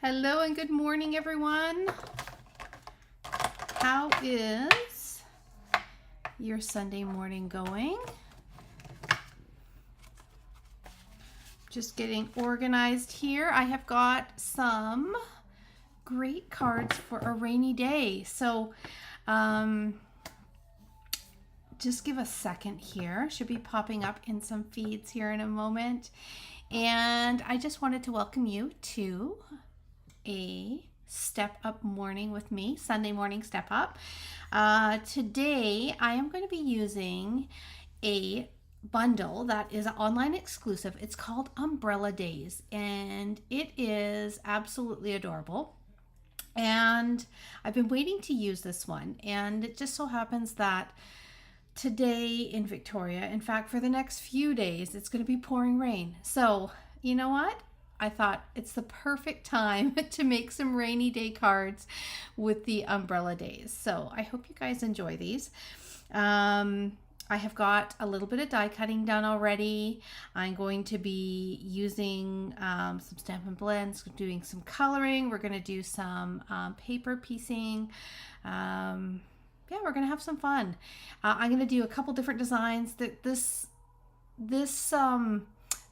Hello and good morning, everyone. How is your Sunday morning going? Just getting organized here. I have got some great cards for a rainy day. So just give a second here. Should be popping up in some feeds here in a moment. And I just wanted to welcome you to a step up morning with me, Sunday morning step up. Today I am going to be using a bundle that is an online exclusive. It's called Umbrella Days and it is absolutely adorable. And I've been waiting to use this one, and it just so happens that today in Victoria, in fact for the next few days, it's going to be pouring rain. So you know what? I thought it's the perfect time to make some rainy day cards with the Umbrella Days. So I hope you guys enjoy these. I have got a little bit of die cutting done already. I'm going to be using some Stampin' Blends, doing some coloring. We're going to do some paper piecing. Yeah, we're going to have some fun. I'm going to do a couple different designs. This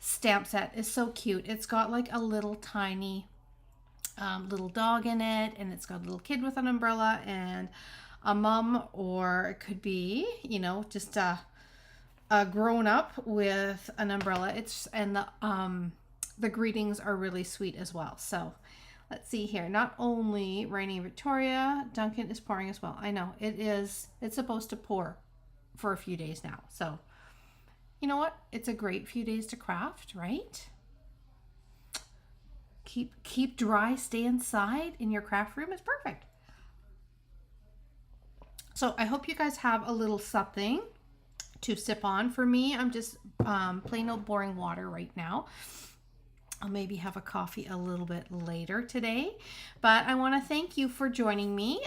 stamp set is so cute. It's got like a little tiny little dog in it, and it's got a little kid with an umbrella and a mom, or it could be, you know, just a grown up with an umbrella. And the greetings are really sweet as well. So let's see here. Not only raining in Victoria, Duncan is pouring as well. I know it's supposed to pour for a few days now. So you know what? It's a great few days to craft, right? Keep dry, stay inside in your craft room. It's perfect. So I hope you guys have a little something to sip on. For me, I'm just plain old boring water right now. I'll maybe have a coffee a little bit later today, but I want to thank you for joining me.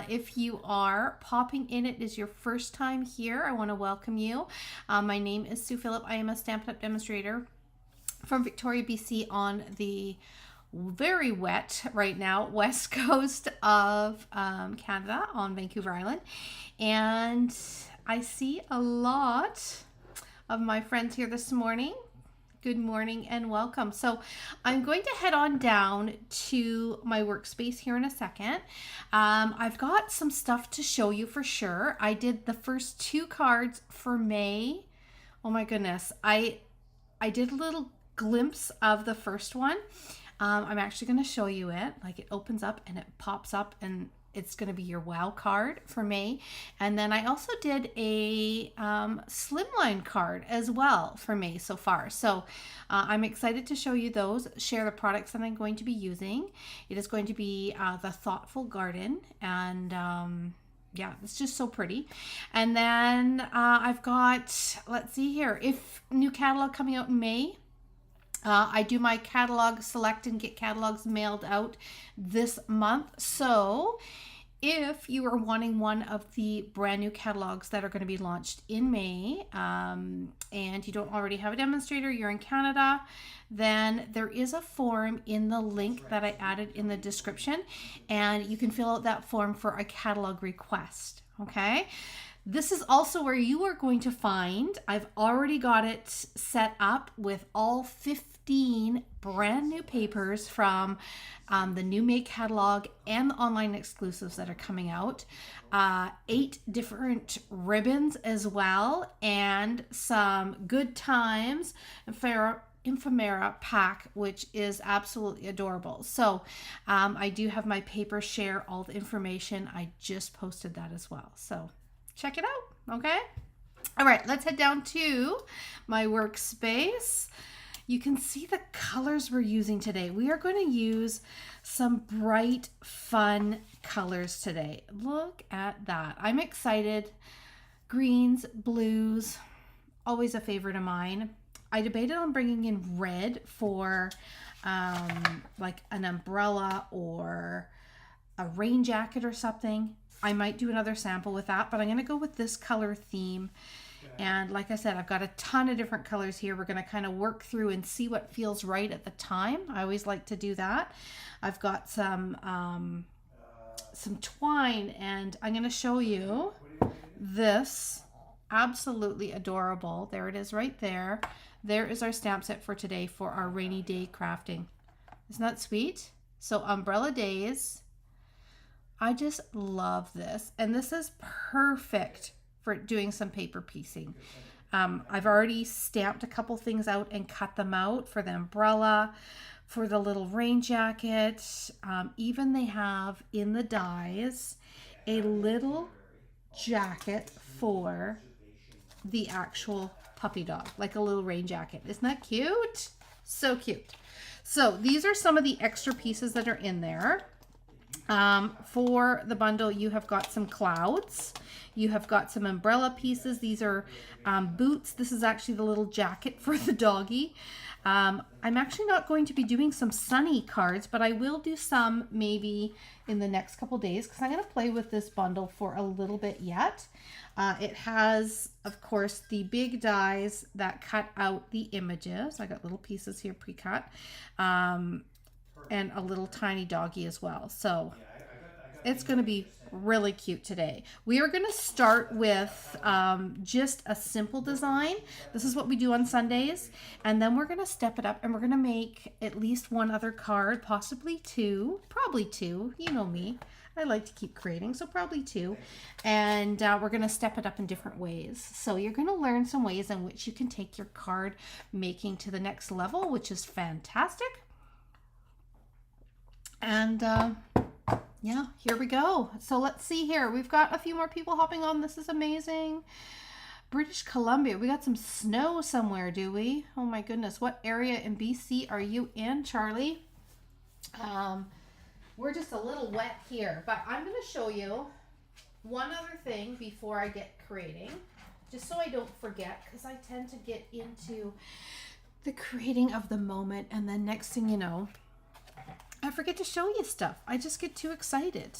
If you are popping in, it is your first time here, I want to welcome you. My name is Sue Phillip. I am a Stampin' Up! Demonstrator from Victoria, BC, on the very wet right now west coast of Canada, on Vancouver Island. And I see a lot of my friends here this morning. Good morning and welcome. So I'm going to head on down to my workspace here in a second. I've got some stuff to show you for sure. I did the first 2 cards for May. Oh my goodness. I did a little glimpse of the first one. I'm actually going to show you it. Like, it opens up and it pops up, and it's going to be your wow card for May. And then I also did a slimline card as well for May so far. So I'm excited to show you those, share the products that I'm going to be using. It is going to be the Thoughtful Garden, and yeah, it's just so pretty. And then I've got, let's see here, if new catalog coming out in May. I do my catalog select and get catalogs mailed out this month. So if you are wanting one of the brand new catalogs that are going to be launched in May, and you don't already have a demonstrator, you're in Canada, then there is a form in the link that I added in the description, and you can fill out that form for a catalog request. Okay. This is also where you are going to find, I've already got it set up with all 15 brand new papers from the new May catalog and the online exclusives that are coming out. 8 different ribbons as well, and some Good Times ephemera pack, which is absolutely adorable. So I do have my paper share all the information. I just posted that as well. So check it out, okay? All right, let's head down to my workspace. You can see the colors we're using today. We are going to use some bright, fun colors today. Look at that. I'm excited. Greens, blues, always a favorite of mine. I debated on bringing in red for like an umbrella or a rain jacket or something. I might do another sample with that, but I'm going to go with this color theme. And like I said, I've got a ton of different colors here. We're going to kind of work through and see what feels right at the time. I always like to do that. I've got some twine, and I'm going to show you this absolutely adorable. There it is right there. There is our stamp set for today for our rainy day crafting. Isn't that sweet? So umbrella days. I just love this. And this is perfect for doing some paper piecing. I've already stamped a couple things out and cut them out for the umbrella, for the little rain jacket. Even they have in the dies a little jacket for the actual puppy dog, like a little rain jacket. Isn't that cute? So cute. So these are some of the extra pieces that are in there. For the bundle, you have got some clouds. You have got some umbrella pieces. These are boots. This is actually the little jacket for the doggy. I'm actually not going to be doing some sunny cards, but I will do some maybe in the next couple days because I'm going to play with this bundle for a little bit yet. It has, of course, the big dies that cut out the images. I got little pieces here pre-cut, and a little tiny doggy as well. So it's going to be really cute today. We are going to start with just a simple design. This is what we do on Sundays. And then we're going to step it up and we're going to make at least one other card, possibly two, probably two. You know me. I like to keep creating, so probably two. And we're going to step it up in different ways. So you're going to learn some ways in which you can take your card making to the next level, which is fantastic. And yeah, here we go. So let's see here. We've got a few more people hopping on. This is amazing. British Columbia. We got some snow somewhere, do we? Oh my goodness. What area in BC are you in, Charlie? We're just a little wet here, but I'm going to show you one other thing before I get creating, just so I don't forget, because I tend to get into the creating of the moment, and then next thing you know, I forget to show you stuff. I just get too excited.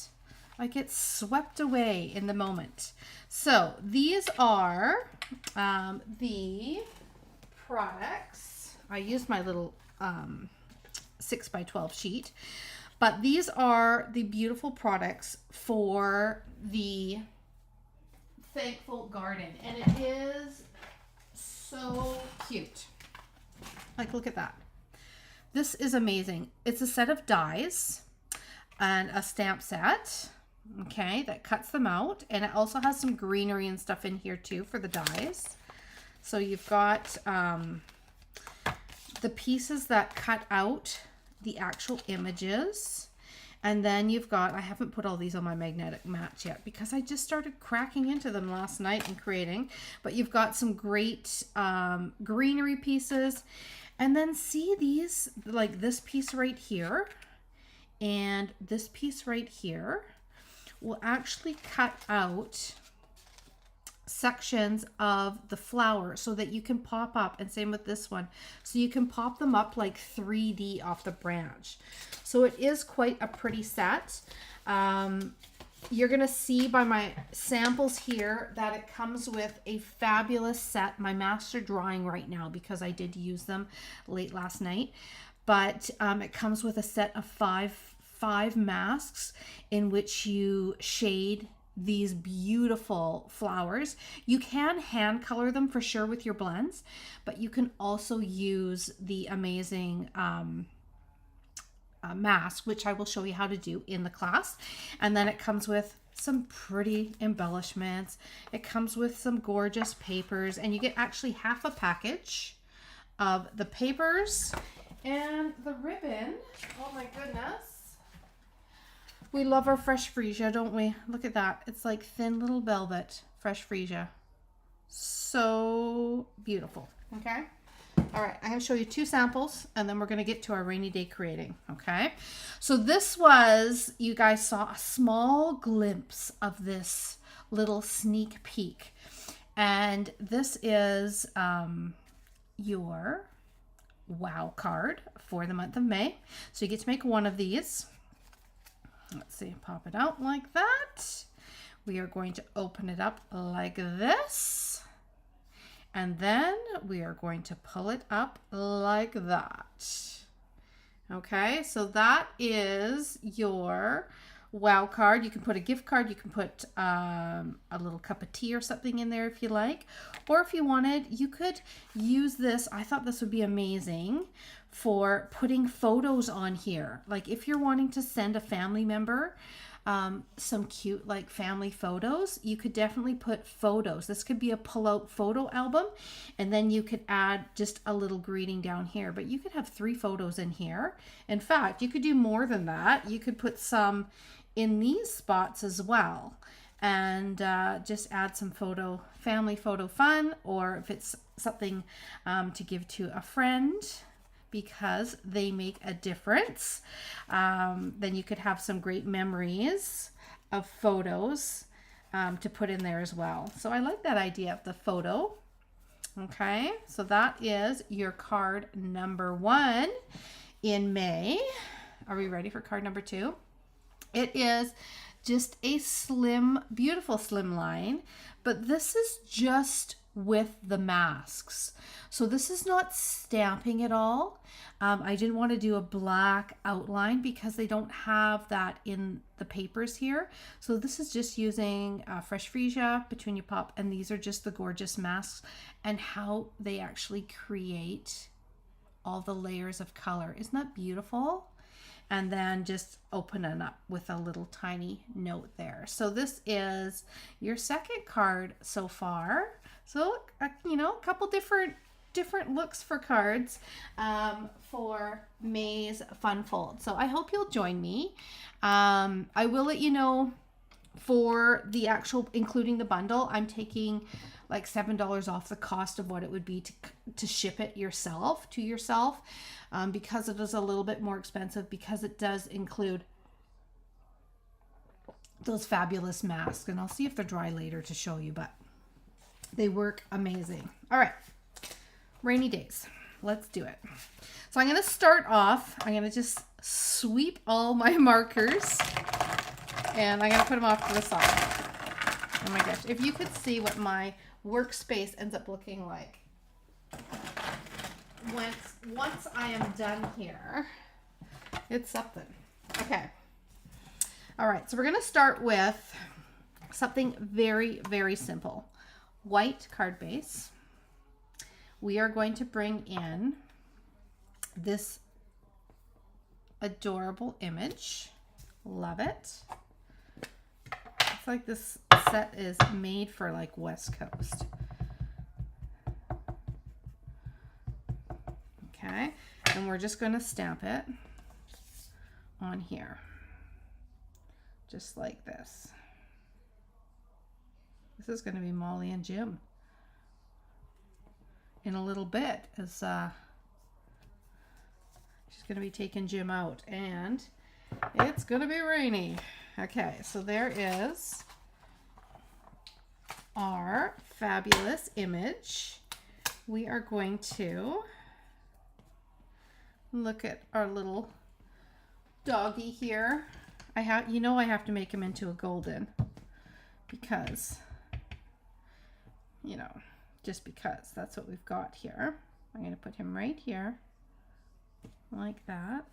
I get swept away in the moment. So these are the products. I used my little 6x12 sheet, but these are the beautiful products for the Thankful Garden, and it is so cute. Like, look at that. This is amazing. It's a set of dies and a stamp set, okay, that cuts them out, and it also has some greenery and stuff in here too for the dies. So you've got the pieces that cut out the actual images, and then you've got, I haven't put all these on my magnetic mats yet because I just started cracking into them last night and creating, but you've got some great greenery pieces. And then see these, like this piece right here and this piece right here will actually cut out sections of the flower so that you can pop up, and same with this one. So you can pop them up like 3D off the branch. So it is quite a pretty set. You're going to see by my samples here that it comes with a fabulous set. My master drawing right now because I did use them late last night. But it comes with a set of five masks in which you shade these beautiful flowers. You can hand color them for sure with your blends, but you can also use the amazing mask, which I will show you how to do in the class. And then it comes with some pretty embellishments. It comes with some gorgeous papers, and you get actually half a package of the papers and the ribbon. Oh my goodness. We love our fresh freesia, don't we? Look at that. It's like thin little velvet fresh freesia. So beautiful. Okay. All right, I'm going to show you two samples, and then we're going to get to our rainy day creating, okay? So this was, you guys saw a small glimpse of this little sneak peek. And this is your wow card for the month of May. So you get to make one of these. Let's see, pop it out like that. We are going to open it up like this. And then we are going to pull it up like that. Okay, so that is your wow card. You can put a gift card. You can put a little cup of tea or something in there if you like. Or if you wanted, you could use this. I thought this would be amazing for putting photos on here. Like if you're wanting to send a family member some cute like family photos, you could definitely put photos. This could be a pull-out photo album, and then you could add just a little greeting down here, but you could have 3 photos in here. In fact, you could do more than that. You could put some in these spots as well, and just add some family photo fun, or if it's something to give to a friend because they make a difference, then you could have some great memories of photos to put in there as well. So I like that idea of the photo. Okay, so that is your card number 1 in May. Are we ready for card number 2? It is just a slim, beautiful slim line, but this is just with the masks. So this is not stamping at all. I didn't want to do a black outline because they don't have that in the papers here. So this is just using fresh freesia, petunia pop, and these are just the gorgeous masks and how they actually create all the layers of color. Isn't that beautiful? And then just open it up with a little tiny note there. So this is your second card so far. So, you know, a couple different looks for cards for May's Fun Fold. So I hope you'll join me. I will let you know for the actual, including the bundle, I'm taking like $7 off the cost of what it would be to ship it yourself to yourself, because it is a little bit more expensive, because it does include those fabulous masks. And I'll see if they're dry later to show you, but they work amazing. All right, rainy days. Let's do it. So I'm going to start off. I'm going to just sweep all my markers and I'm going to put them off to the side. Oh my gosh. If you could see what my workspace ends up looking like once I am done here, it's something. Okay. All right. So we're going to start with something very, very simple. White card base. We are going to bring in this adorable image. Love it. It's like this set is made for like West Coast. Okay, and we're just going to stamp it on here. Just like this. This is going to be Molly and Jim in a little bit, as she's going to be taking Jim out, and it's going to be rainy. Okay, so there is our fabulous image. We are going to look at our little doggy here. I have to make him into a golden because, just because that's what we've got here. I'm going to put him right here like that.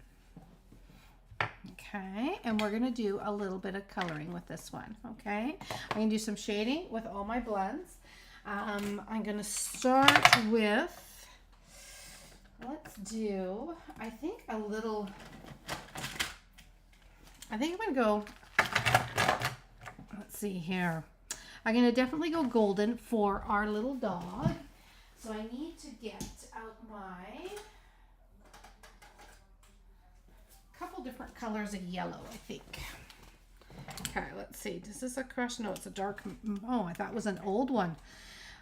Okay, and we're going to do a little bit of coloring with this one. Okay, I'm going to do some shading with all my blends. I'm going to start with, let's do, I think I'm going to go, let's see here. I'm going to definitely go golden for our little dog. So I need to get out my couple different colors of yellow, I think. Okay, let's see. Is this a crush? No, it's a dark. Oh, I thought it was an old one.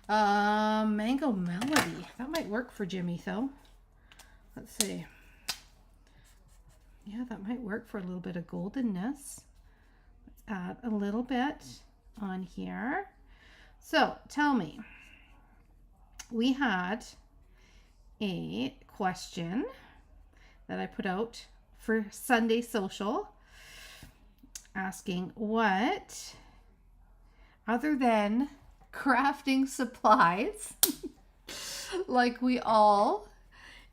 Mango Melody. That might work for Jimmy, though. Let's see. Yeah, that might work for a little bit of goldenness. Let's add a little bit on here. So tell me, we had a question that I put out for Sunday Social asking what, other than crafting supplies, Like we all,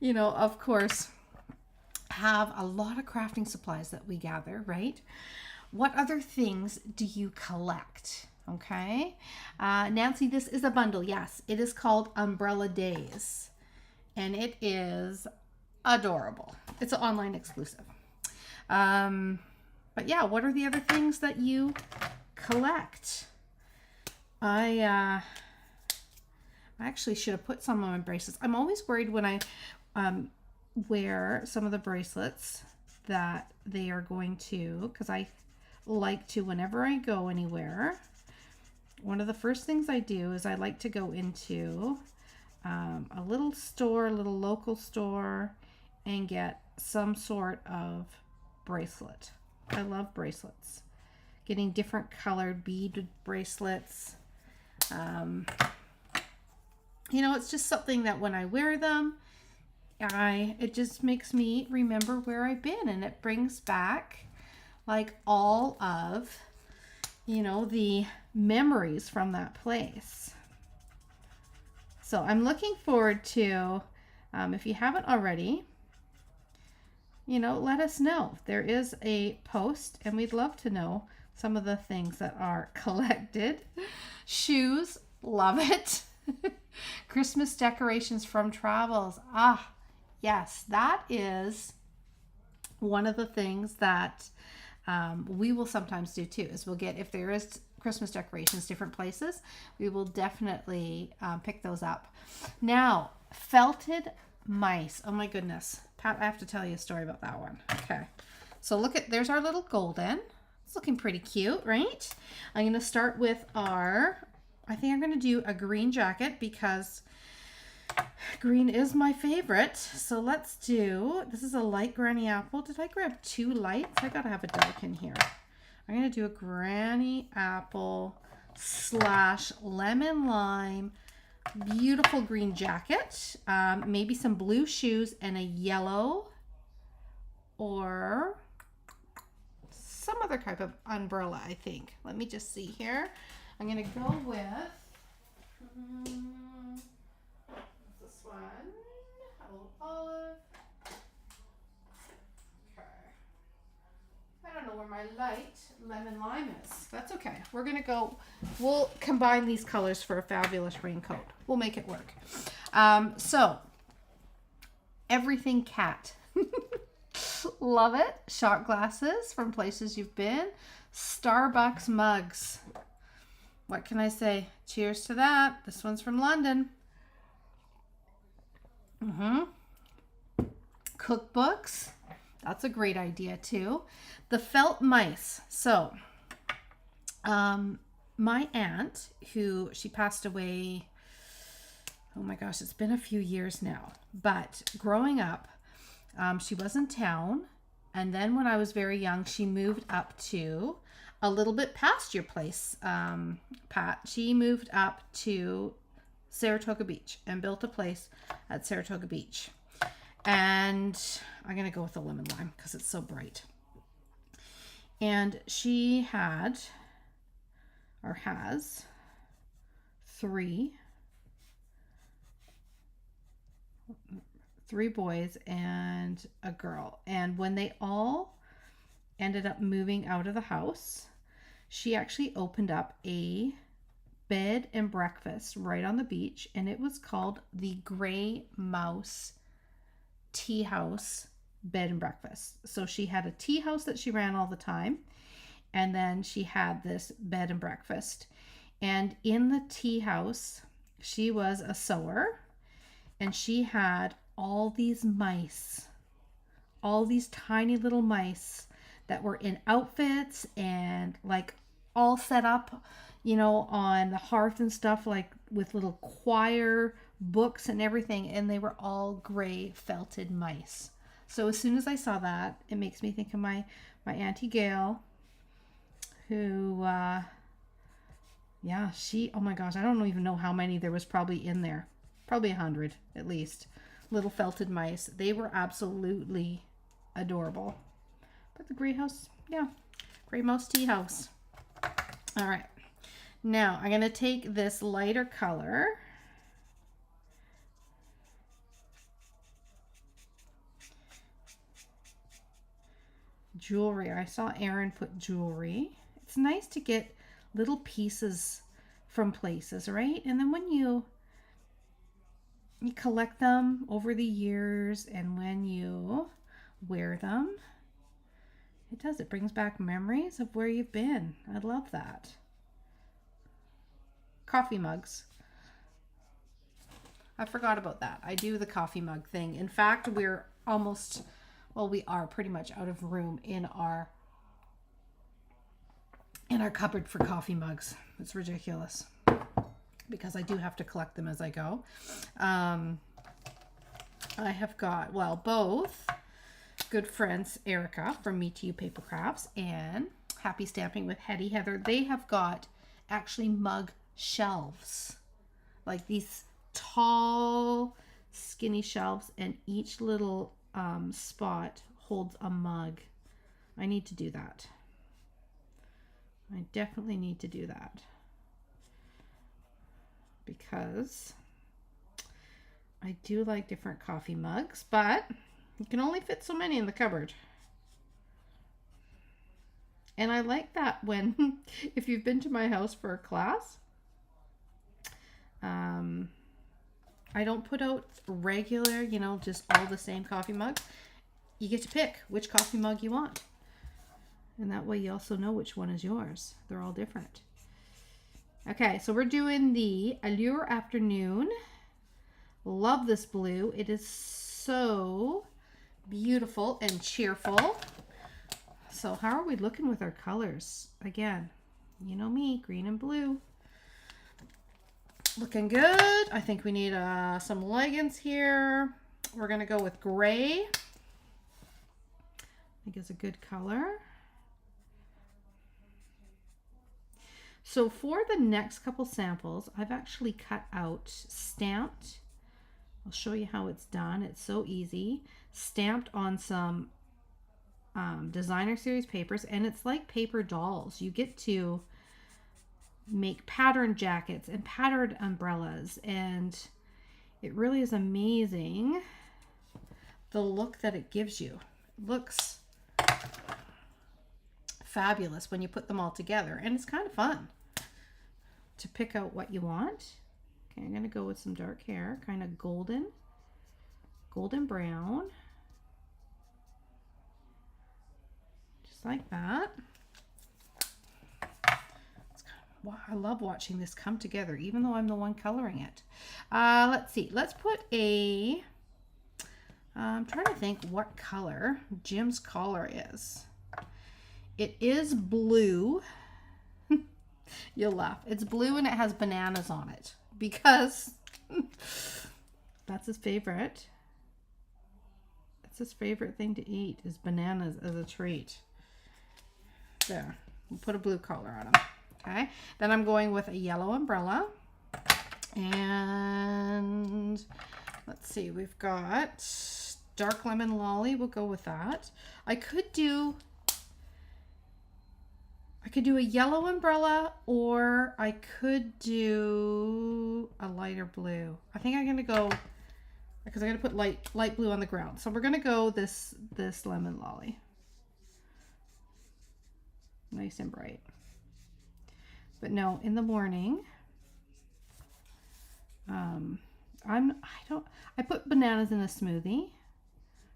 of course, have a lot of crafting supplies that we gather, right? What other things do you collect? Okay. Nancy, this is a bundle. Yes, it is called Umbrella Days, and it is adorable. It's an online exclusive. But yeah, what are the other things that you collect? I actually should have put some on my bracelets. I'm always worried when I wear some of the bracelets that they are going to, because I like to, whenever I go anywhere, one of the first things I do is I like to go into a little store, a little local store, and get some sort of bracelet. I love bracelets. Getting different colored beaded bracelets. It's just something that when I wear them, it just makes me remember where I've been, and it brings back like all of, the memories from that place. So I'm looking forward to, if you haven't already, let us know. There is a post, and we'd love to know some of the things that are collected. Shoes, love it. Christmas decorations from travels. Ah, yes, that is one of the things that we will sometimes do too, is we'll get, if there is Christmas decorations different places, we will definitely pick those up. Now, felted mice. Oh my goodness. Pat, I have to tell you a story about that one. Okay. So there's our little golden. It's looking pretty cute, right? I'm going to start with I think I'm going to do a green jacket because green is my favorite. So this is a light granny apple. Did I grab two lights? I got to have a dark in here. I'm going to do a granny apple / lemon lime. Beautiful green jacket, maybe some blue shoes and a yellow or some other type of umbrella, I think. Let me just see here. I'm going to go with this one, a little olive. Okay. I don't know where my light lemon lime is. That's okay. We'll combine these colors for a fabulous raincoat. We'll make it work. So, everything cat. Love it. Shot glasses from places you've been. Starbucks mugs. What can I say? Cheers to that. This one's from London. Cookbooks. That's a great idea too. The felt mice. So, my aunt, she passed away, oh my gosh, it's been a few years now. But growing up, she was in town. And then when I was very young, she moved up to a little bit past your place, Pat. She moved up to Saratoga Beach and built a place at Saratoga Beach. And I'm going to go with the lemon lime because it's so bright. And she had, or has, three boys and a girl. And when they all ended up moving out of the house, she actually opened up a bed and breakfast right on the beach, and it was called the Gray Mouse Tea House Bed and Breakfast. So she had a tea house that she ran all the time, and then she had this bed and breakfast. And in the tea house, she was a sewer, and she had all these mice, all these tiny little mice that were in outfits and like all set up, on the hearth and stuff, like with little choir books and everything. And they were all gray felted mice. So as soon as I saw that, it makes me think of my Auntie Gail, who, oh my gosh, I don't even know how many there was probably in there. Probably 100 at least. Little felted mice. They were absolutely adorable. But the Gray Mouse Tea House. All right. Now I'm going to take this lighter color Jewelry. I saw Erin put jewelry. It's nice to get little pieces from places, right? And then when you collect them over the years, and when you wear them, it brings back memories of where you've been. I love that. Coffee mugs. I forgot about that. I do the coffee mug thing. In fact, we are pretty much out of room in our cupboard for coffee mugs. It's ridiculous because I do have to collect them as I go. I have got, both good friends, Erica from Me to You Paper Crafts and Happy Stamping with Heather. They have got actually mug shelves, like these tall, skinny shelves, and each little spot holds a mug. I need to do that. I definitely need to do that because I do like different coffee mugs, but you can only fit so many in the cupboard. And I like that when, if you've been to my house for a class, I don't put out regular, just all the same coffee mugs. You get to pick which coffee mug you want. And that way you also know which one is yours. They're all different. Okay, so we're doing the Allure Afternoon. Love this blue. It is so beautiful and cheerful. So how are we looking with our colors? Again, you know me, green and blue. Looking good. I think we need some leggings here. We're going to go with gray. I think it's a good color. So for the next couple samples, I've actually cut out stamped. I'll show you how it's done. It's so easy. Stamped on some designer series papers, and it's like paper dolls. You get to make patterned jackets and patterned umbrellas, and it really is amazing the look that it gives you. It looks fabulous when you put them all together, and it's kind of fun to pick out what you want. Okay, I'm going to go with some dark hair, kind of golden brown, just like that. Wow, I love watching this come together, even though I'm the one coloring it. Let's see. Let's put a... I'm trying to think what color Jim's collar is. It is blue. You'll laugh. It's blue and it has bananas on it because that's his favorite. It's his favorite thing to eat is bananas as a treat. There. We'll put a blue collar on him. Okay, then I'm going with a yellow umbrella, and let's see, we've got dark lemon lolly. We'll go with that. I could do a yellow umbrella, or I could do a lighter blue. I think I'm gonna go, because I'm gonna put light blue on the ground. So we're gonna go this lemon lolly, nice and bright. But no, in the morning, I put bananas in a smoothie,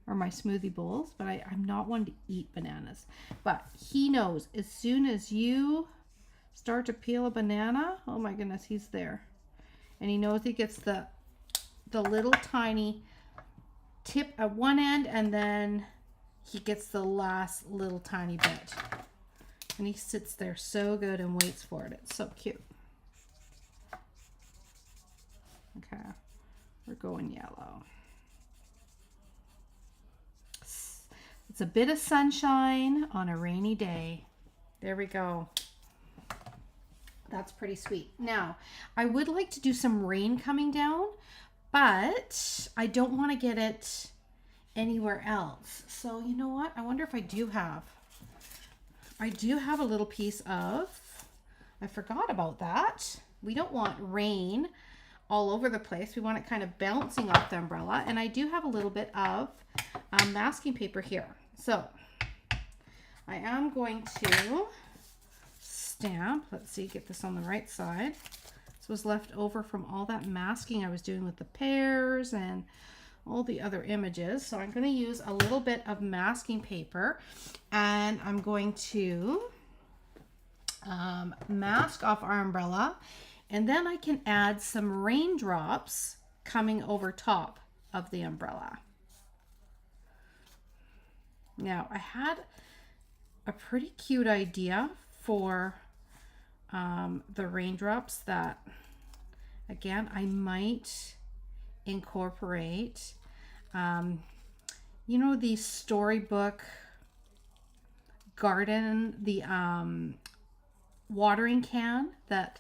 or my smoothie bowls, but I'm not one to eat bananas. But he knows as soon as you start to peel a banana, oh my goodness, he's there. And he knows he gets the little tiny tip at one end, and then he gets the last little tiny bit. And he sits there so good and waits for it. It's so cute. Okay, we're going yellow. It's a bit of sunshine on a rainy day. There we go. That's pretty sweet. Now, I would like to do some rain coming down, but I don't want to get it anywhere else. So you know what? I wonder if I do have a little piece of, I forgot about that. We don't want rain all over the place. We want it kind of bouncing off the umbrella. And I do have a little bit of masking paper here. So I am going to stamp. Let's see, get this on the right side. This was left over from all that masking I was doing with the pears and all the other images. So I'm going to use a little bit of masking paper, and I'm going to mask off our umbrella, and then I can add some raindrops coming over top of the umbrella. Now, I had a pretty cute idea for the raindrops that, again, I might incorporate. You know, the storybook garden, the watering can that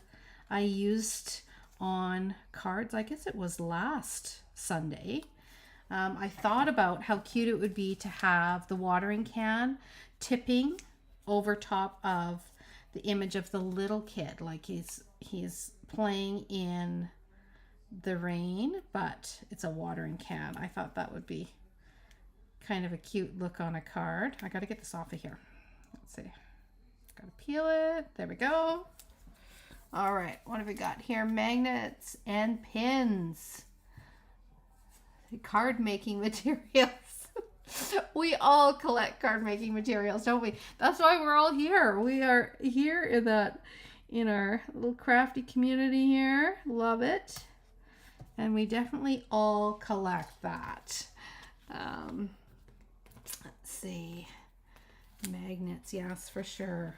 I used on cards, I guess it was last Sunday. I thought about how cute it would be to have the watering can tipping over top of the image of the little kid, like he's playing in the rain, but it's a watering can. I thought that would be kind of a cute look on a card. I got to get this off of here. Let's see. Got to peel it. There we go. All right, what have we got here? Magnets and pins. Card making materials. We all collect card making materials, don't we? That's why we're all here. We are here in our little crafty community here. Love it. And we definitely all collect that. Let's see. Magnets, yes, for sure.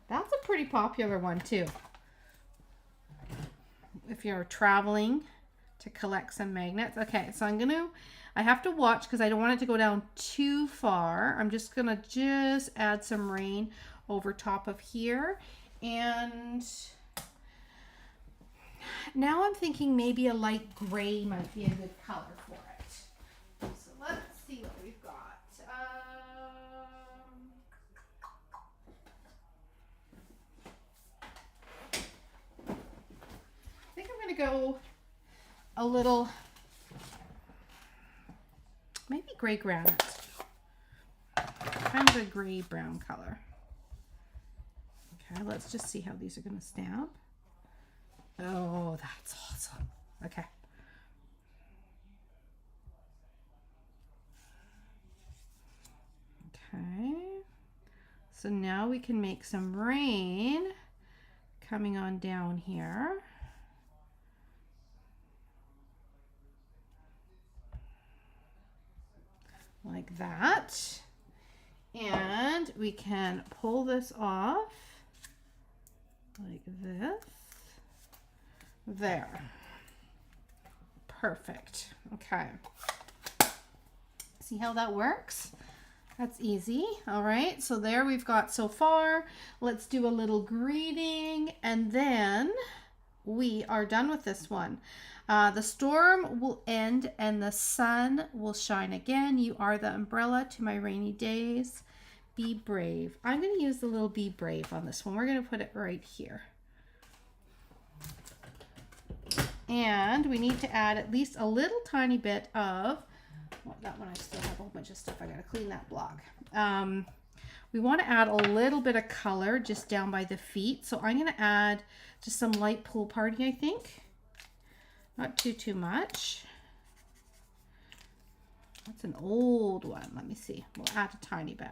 That's a pretty popular one too. If you're traveling to collect some magnets. Okay, so I have to watch because I don't want it to go down too far. I'm just gonna add some rain over top of here. And now I'm thinking maybe a light gray might be a good color for it. So let's see what we've got. I think I'm gonna go a little, maybe gray granite, kind of a gray brown color. Okay, let's just see how these are going to stamp. Oh, that's awesome. Okay. Okay, so now we can make some rain coming on down here. Like that. And we can pull this off like this. There. Perfect. Okay. See how that works? That's easy. All right. So there we've got so far. Let's do a little greeting and then we are done with this one. The storm will end and the sun will shine again. You are the umbrella to my rainy days. Be brave. I'm going to use the little be brave on this one. We're going to put it right here. And we need to add at least a little tiny bit of, well, that one I still have a whole bunch of stuff. I got to clean that block. We want to add a little bit of color just down by the feet. So I'm going to add just some light pool party, I think. Not too much. That's an old one. Let me see. We'll add a tiny bit.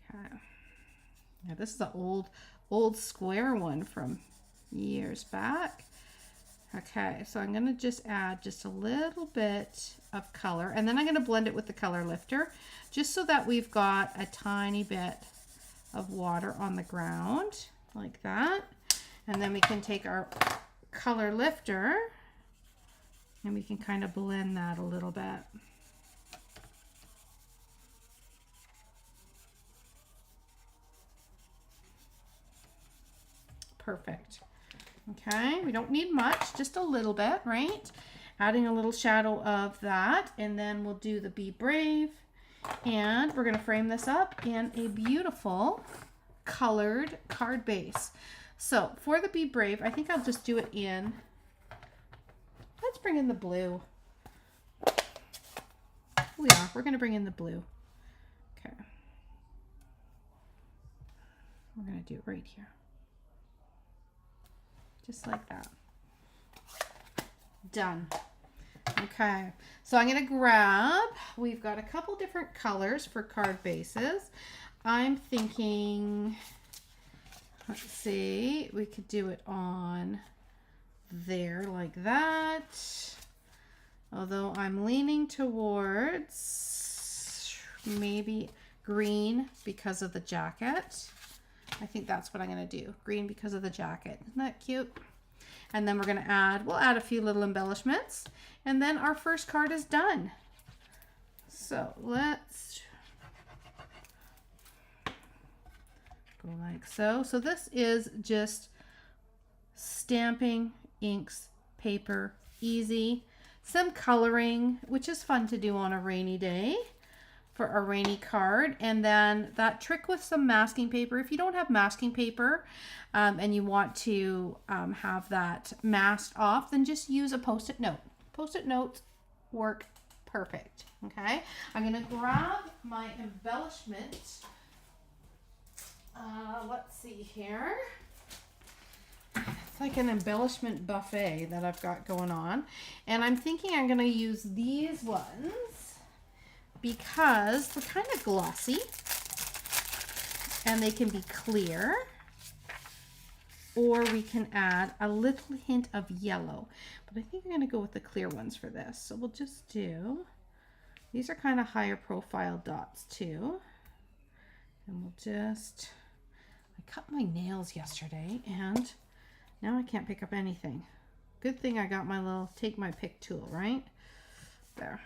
Okay. Yeah, this is an old square one from years back. Okay, so I'm going to just add just a little bit of color, and then I'm going to blend it with the color lifter just so that we've got a tiny bit of water on the ground like that. And then we can take our color lifter and we can kind of blend that a little bit. Perfect. Okay, we don't need much, just a little bit, right? Adding a little shadow of that, and then we'll do the Be Brave, and we're going to frame this up in a beautiful colored card base. So for the Be Brave, I think I'll just do it in, let's bring in the blue. Oh yeah, we're going to bring in the blue. We're going to do it right here. Just like that. Done. Okay, so I'm going to grab, we've got a couple different colors for card bases. I'm thinking, let's see, we could do it on there like that. Although I'm leaning towards maybe green because of the jacket. I think that's what I'm going to do. Green because of the jacket. Isn't that cute? And then we're going to add, we'll add a few little embellishments. And then our first card is done. So let's go like so. So this is just stamping, inks, paper, easy. Some coloring, which is fun to do on a rainy day for a rainy card. And then that trick with some masking paper. If you don't have masking paper and you want to have that masked off, then just use a Post-it note. Post-it notes work perfect. Okay, I'm gonna grab my embellishment. Let's see here. It's like an embellishment buffet that I've got going on. And I'm thinking I'm gonna use these ones because they're kind of glossy and they can be clear, or we can add a little hint of yellow. But I think I'm gonna go with the clear ones for this. So we'll just do, these are kind of higher profile dots too. And we'll just, I cut my nails yesterday and now I can't pick up anything. Good thing I got my little take my pick tool, right? There.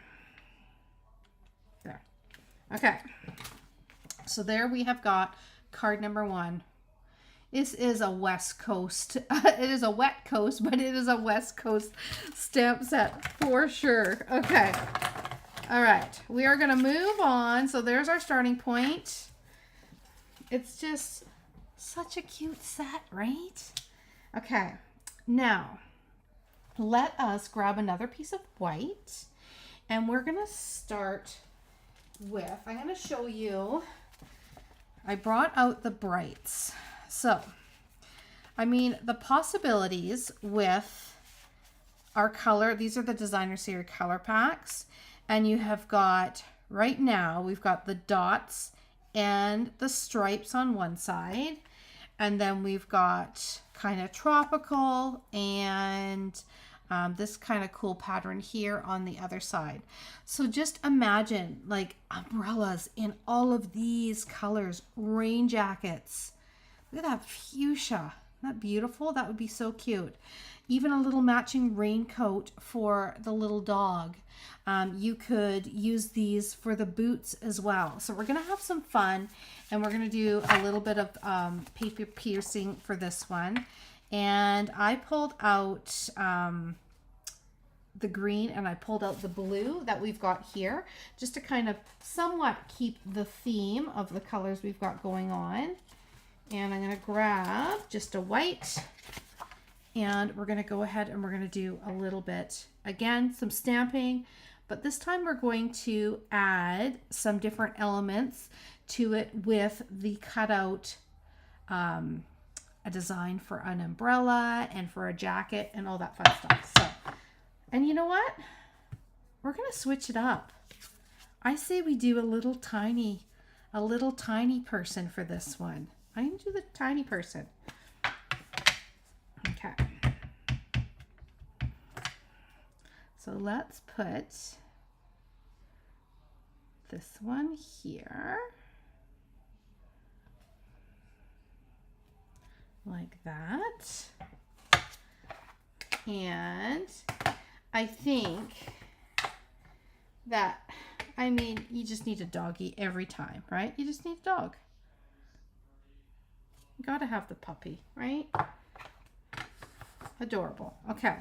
There. Okay. So there we have got card number 1. This is a West Coast. It is a wet coast, but it is a West Coast stamp set for sure. Okay. All right. We are going to move on. So there's our starting point. It's just such a cute set, right? Okay. Now, let us grab another piece of white. And we're going to start with, I'm going to show you, I brought out the brights. So, I mean, the possibilities with our color, these are the designer series color packs. And you have got, right now, we've got the dots and the stripes on one side. And then we've got kind of tropical and this kind of cool pattern here on the other side. So just imagine like umbrellas in all of these colors, rain jackets. Look at that fuchsia. Isn't that beautiful? That would be so cute. Even a little matching raincoat for the little dog. You could use these for the boots as well. So we're going to have some fun and we're going to do a little bit of paper piercing for this one. And I pulled out the green and I pulled out the blue that we've got here just to kind of somewhat keep the theme of the colors we've got going on. And I'm going to grab just a white and we're going to go ahead and we're going to do a little bit, again, some stamping, but this time we're going to add some different elements to it with the cutout, a design for an umbrella and for a jacket and all that fun stuff. So, and you know what? We're going to switch it up. I say we do a little tiny person for this one. I'm going to do the tiny person. Okay. So let's put this one here. Like that. And I think that, I mean, you just need a doggy every time, right? You just need a dog. You gotta have the puppy, right? Adorable. Okay.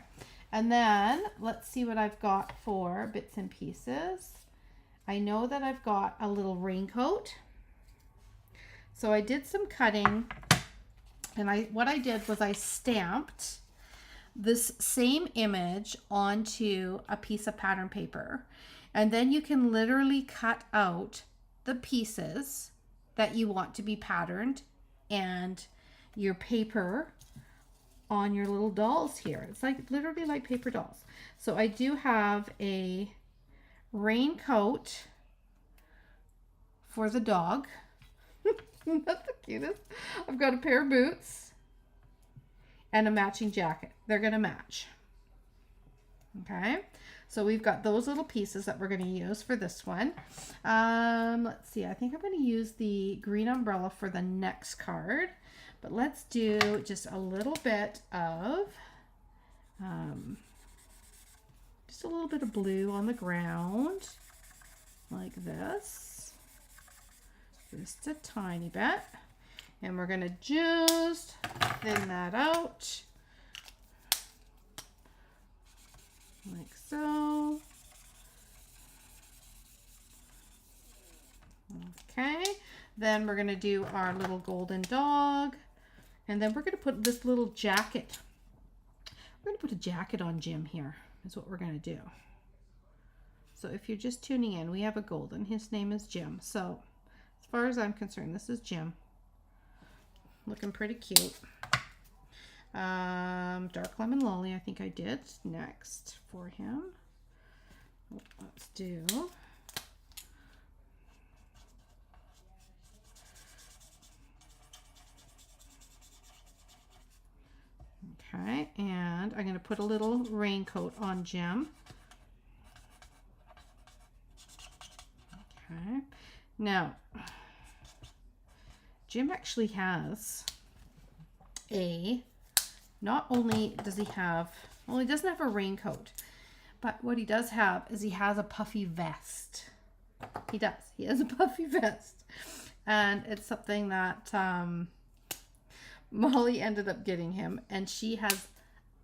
And then let's see what I've got for bits and pieces. I know that I've got a little raincoat. So I did some cutting and what I did was I stamped this same image onto a piece of pattern paper. And then you can literally cut out the pieces that you want to be patterned and your paper on your little dolls here. It's like literally like paper dolls. So I do have a raincoat for the dog. That's the cutest. I've got a pair of boots and a matching jacket. They're gonna match. Okay, so we've got those little pieces that we're gonna use for this one. Let's see, I think I'm gonna use the green umbrella for the next card, but let's do just a little bit of just a little bit of blue on the ground like this. Just a tiny bit, and we're gonna just thin that out like so. Okay, then we're gonna do our little golden dog, and then we're gonna put this little jacket. We're gonna put a jacket on Jim here, is what we're gonna do. So if you're just tuning in, we have a golden, his name is Jim. So as far as I'm concerned, this is Jim. Looking pretty cute. Dark Lemon Lolly, I think I did next for him. Let's do. Okay, and I'm going to put a little raincoat on Jim. Okay, now Jim actually has not only does he have, well, he doesn't have a raincoat, but what he does have is he has a puffy vest. He does. He has a puffy vest. And it's something that Molly ended up getting him, and she has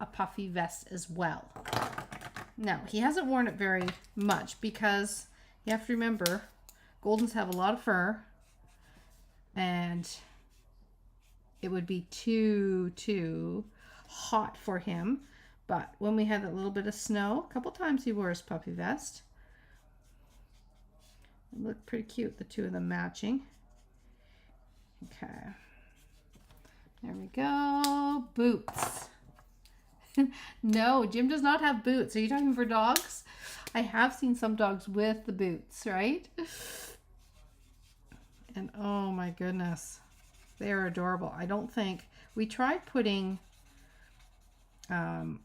a puffy vest as well. Now, he hasn't worn it very much because you have to remember, Goldens have a lot of fur, and it would be too hot for him. But when we had that little bit of snow, a couple times he wore his puppy vest. It looked pretty cute, the two of them matching. Okay. There we go. Boots. No, Jim does not have boots. Are you talking for dogs? I have seen some dogs with the boots, right? And oh my goodness, they are adorable. I don't think, we tried putting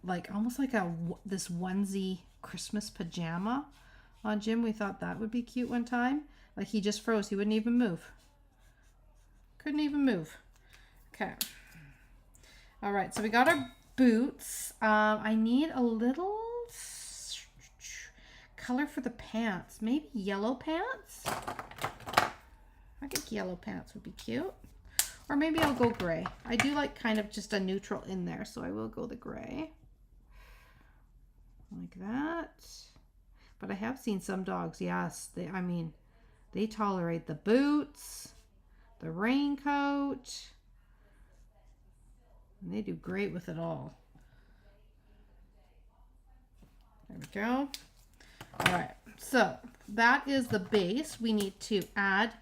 like almost like this onesie Christmas pajama on Jim. We thought that would be cute one time. Like he just froze. He wouldn't even move. Couldn't even move. Okay. All right, so we got our boots. I need a little color for the pants. Maybe yellow pants? I think yellow pants would be cute. Or maybe I'll go gray. I do like kind of just a neutral in there, so I will go the gray. Like that. But I have seen some dogs, yes, they tolerate the boots, the raincoat, and they do great with it all. There we go. All right, so that is the base. We need to add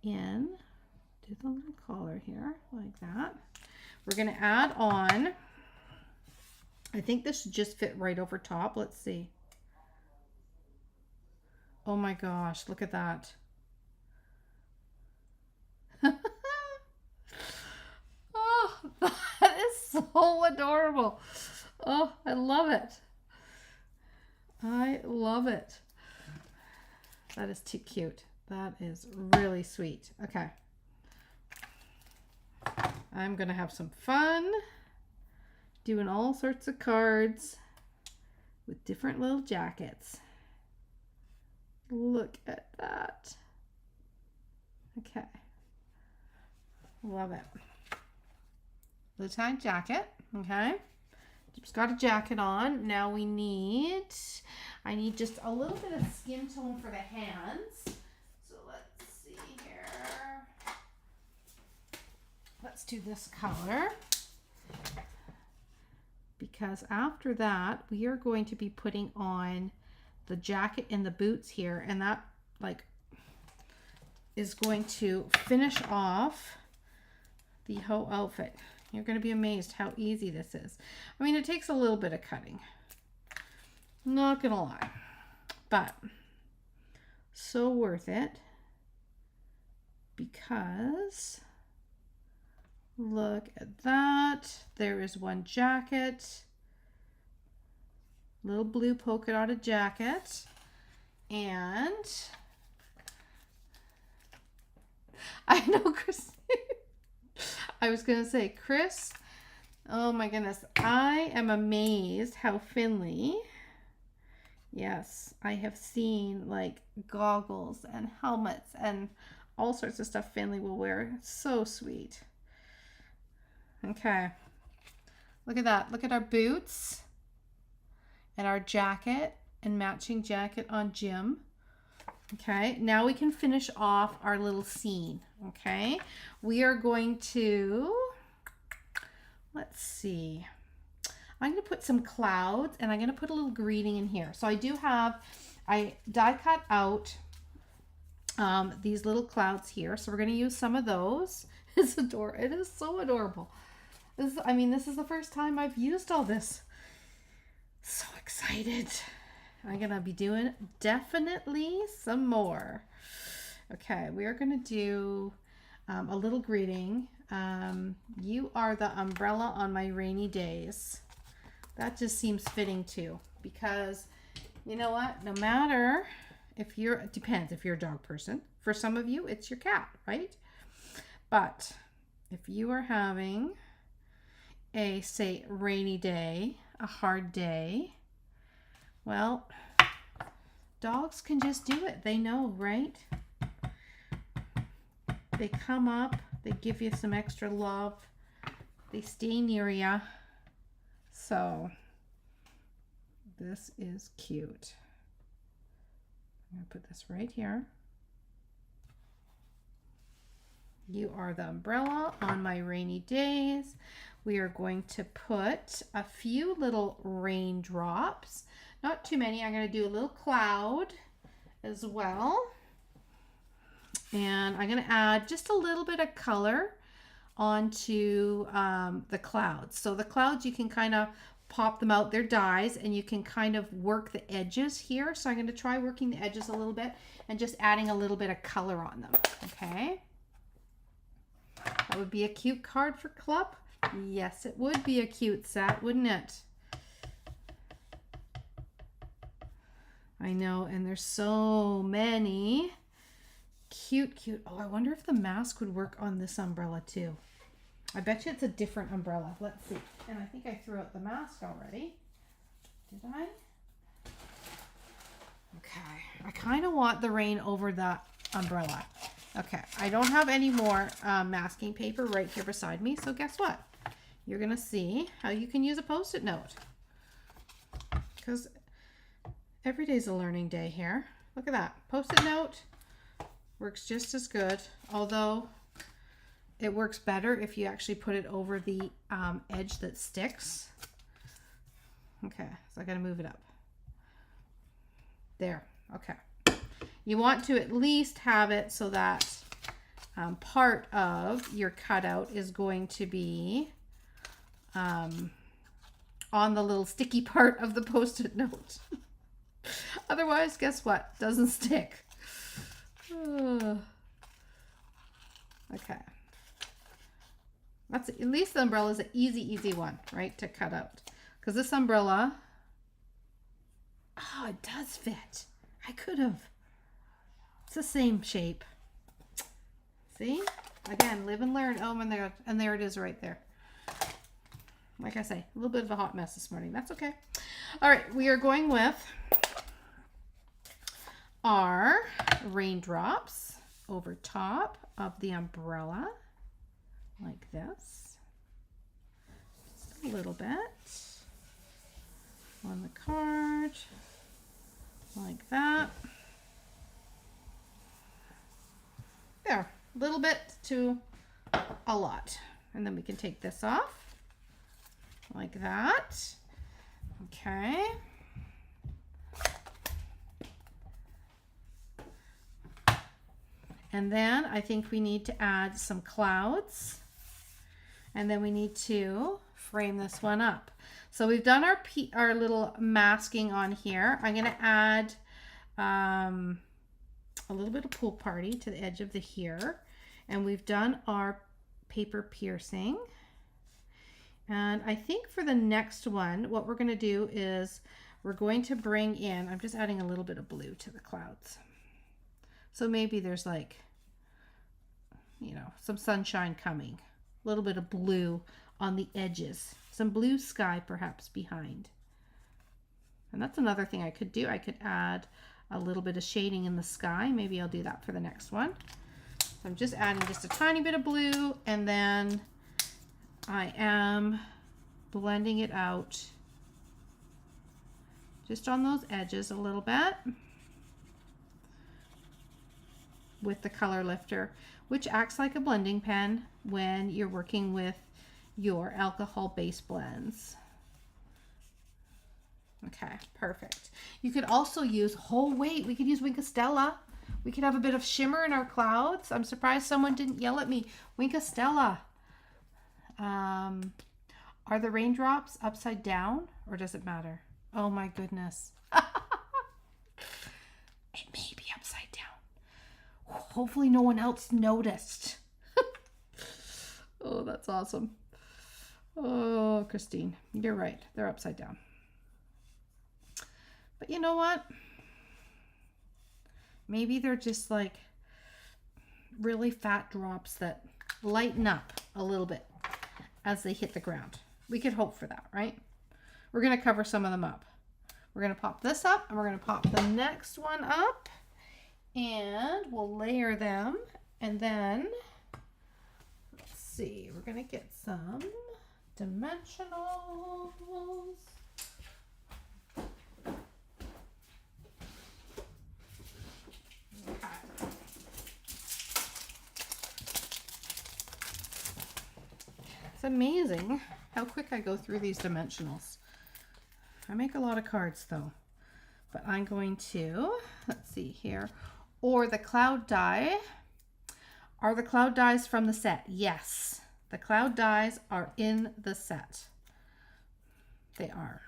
in, do the little collar here, like that. We're gonna add on, I think this should just fit right over top. Let's see. Oh my gosh, look at that. Oh, that is so adorable. Oh, I love it. I love it. That is too cute. That is really sweet. Okay. I'm going to have some fun doing all sorts of cards with different little jackets. Look at that. Okay. Love it. Blue tie jacket. Okay. Just got a jacket on. Now I need just a little bit of skin tone for the hands. So let's see here. Let's do this color. Because after that, we are going to be putting on the jacket and the boots here, and that like is going to finish off the whole outfit. You're going to be amazed how easy this is. I mean, it takes a little bit of cutting. Not going to lie. But so worth it, because look at that. There is one jacket. Little blue polka dotted jacket. And I know Chris. I was going to say, Chris, oh my goodness. I am amazed how Finley, yes, I have seen like goggles and helmets and all sorts of stuff Finley will wear. So sweet. Okay. Look at that. Look at our boots and our jacket and matching jacket on Jim. Okay, now we can finish off our little scene. Okay, we are going to, let's see, I'm going to put some clouds and I'm going to put a little greeting in here. So I do have, I die cut out these little clouds here. So we're going to use some of those. It's adorable. It is so adorable. This is the first time I've used all this. So excited. I'm going to be doing definitely some more. Okay, we are going to do a little greeting. You are the umbrella on my rainy days. That just seems fitting too, because you know what? No matter if you're, it depends if you're a dog person. For some of you, it's your cat, right? But if you are having a, say, rainy day, a hard day, well, dogs can just do it. They know, right? They come up, they give you some extra love, they stay near you. So this is cute. I'm going to put this right here. You are the umbrella on my rainy days. We are going to put a few little raindrops. Not too many. I'm going to do a little cloud as well. And I'm going to add just a little bit of color onto the clouds. So the clouds, you can kind of pop them out. They're dies, and you can kind of work the edges here. So I'm going to try working the edges a little bit and just adding a little bit of color on them. Okay. That would be a cute card for club. Yes, it would be a cute set, wouldn't it? I know, and there's so many cute. Oh, I wonder if the mask would work on this umbrella too. I bet you it's a different umbrella. Let's see. And I think I threw out the mask already. Did I? Okay. I kind of want the rain over the umbrella. Okay. I don't have any more masking paper right here beside me. So guess what? You're going to see how you can use a Post-it note. Because every day's a learning day here. Look at that. Post-it note works just as good. Although it works better if you actually put it over the edge that sticks. Okay, so I gotta move it up. There, okay. You want to at least have it so that part of your cutout is going to be on the little sticky part of the Post-it note. Otherwise, guess what? Doesn't stick. Okay. That's at least the umbrella is an easy one, right, to cut out. Because this umbrella, oh, it does fit. I could have. It's the same shape. See? Again, live and learn. Oh, and there it is right there. Like I say, a little bit of a hot mess this morning. That's okay. All right, we are going with our raindrops over top of the umbrella. Like this. Just a little bit on the card. Like that. There. A little bit to a lot. And then we can take this off. Like that. Okay. And then I think we need to add some clouds And then we need to frame this one up. So we've done our little masking on here. I'm going to add a little bit of Pool Party to the edge of the here. And we've done our paper piercing. And I think for the next one, what we're going to do is we're going to bring in, I'm just adding a little bit of blue to the clouds. So maybe there's like, you know, some sunshine coming, a little bit of blue on the edges, some blue sky perhaps behind. And that's another thing I could do. I could add a little bit of shading in the sky. Maybe I'll do that for the next one. So I'm just adding just a tiny bit of blue, and then I am blending it out just on those edges a little bit with the color lifter, which acts like a blending pen when you're working with your alcohol-based blends. Okay, perfect. You could also use, oh wait, we could use Wink of Stella. We could have a bit of shimmer in our clouds. I'm surprised someone didn't yell at me. Wink of Stella. Are the raindrops upside down, or does it matter? Oh my goodness. It may be upside down. Hopefully no one else noticed. Oh, that's awesome. Oh, Christine, you're right. They're upside down. But you know what? Maybe they're just like really fat drops that lighten up a little bit as they hit the ground. We could hope for that, right? We're going to cover some of them up. We're going to pop this up, and we're going to pop the next one up, and we'll layer them. And then, let's see, we're going to get some dimensionals. Okay. It's amazing how quick I go through these dimensionals. I make a lot of cards though, but I'm going to, let's see here, or the cloud die. Are the cloud dies from the set? Yes, the cloud dies are in the set. They are.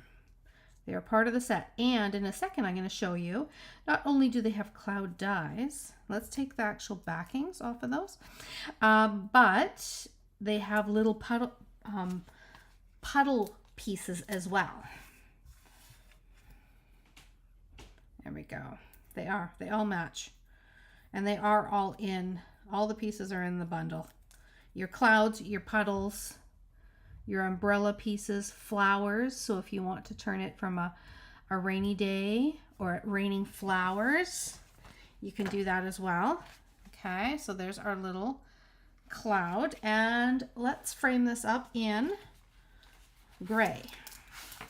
They are part of the set. And in a second, I'm going to show you, not only do they have cloud dies, let's take the actual backings off of those, but they have little puddle pieces as well. There we go. They all match. And they are all in, all the pieces are in the bundle. Your clouds, your puddles, your umbrella pieces, flowers. So if you want to turn it from a rainy day or raining flowers, you can do that as well. Okay, so there's our little cloud. And let's frame this up in gray.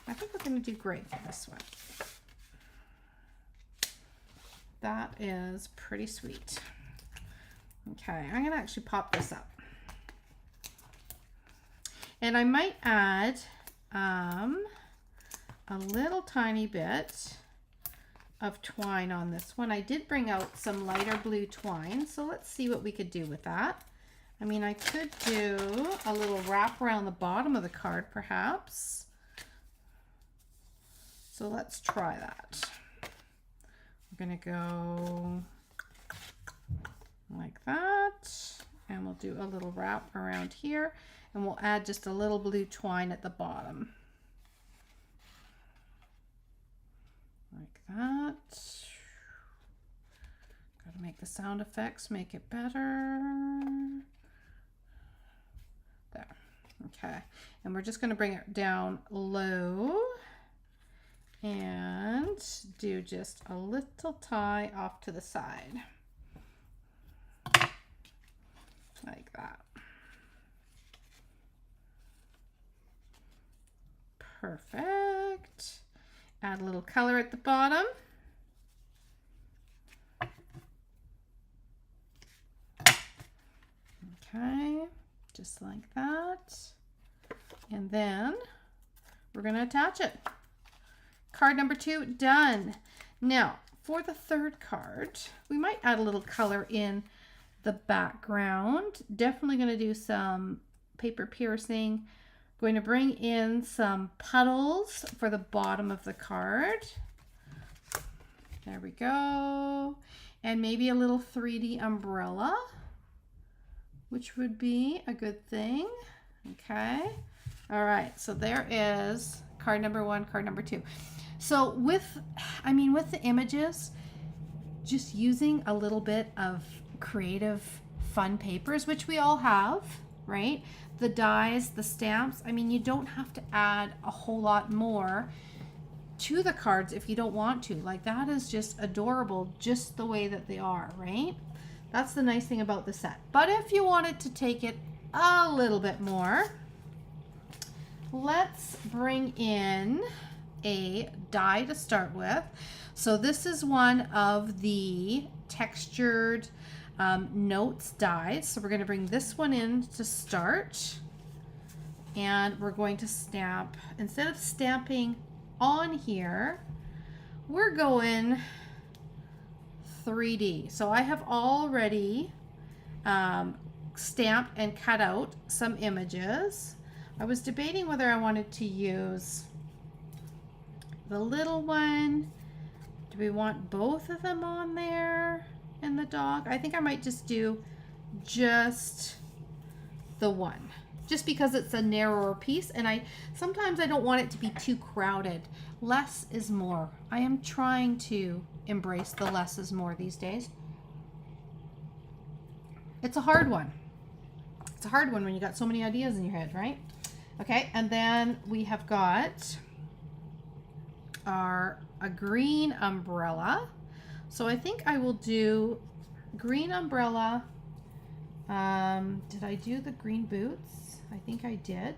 I think we're going to do gray for this one. That is pretty sweet. Okay, I'm going to actually pop this up. And I might add a little tiny bit of twine on this one. I did bring out some lighter blue twine, so let's see what we could do with that. I mean, I could do a little wrap around the bottom of the card, perhaps. So let's try that. We're going to go like that, and we'll do a little wrap around here, and we'll add just a little blue twine at the bottom. Like that. Got to make the sound effects, make it better. There. Okay. And we're just going to bring it down low and do just a little tie off to the side. Like that. Perfect. Add a little color at the bottom. Okay, just like that. And then we're going to attach it. Card number 2, done. Now, for the third card, we might add a little color in the background. Definitely going to do some paper piercing. Going to bring in some puddles for the bottom of the card. There we go. And maybe a little 3D umbrella, which would be a good thing. Okay. All right. So there is card number 1, card number 2. So with the images, just using a little bit of creative, fun papers, which we all have, right? The dies, the stamps. I mean, you don't have to add a whole lot more to the cards if you don't want to. Like, that is just adorable just the way that they are, right? That's the nice thing about the set. But if you wanted to take it a little bit more, let's bring in a die to start with. So this is one of the textured notes dies. So we're going to bring this one in to start, and we're going to stamp. Instead of stamping on here, we're going 3D. So I have already stamped and cut out some images. I was debating whether I wanted to use the little one. Do we want both of them on there and the dog? I think I might just do just the one, just because it's a narrower piece, and sometimes I don't want it to be too crowded. Less is more. I am trying to embrace the less is more these days. It's a hard one. It's a hard one when you got so many ideas in your head, right? Okay, and then we have got a green umbrella. So I think I will do green umbrella. Did I do the green boots? I think I did.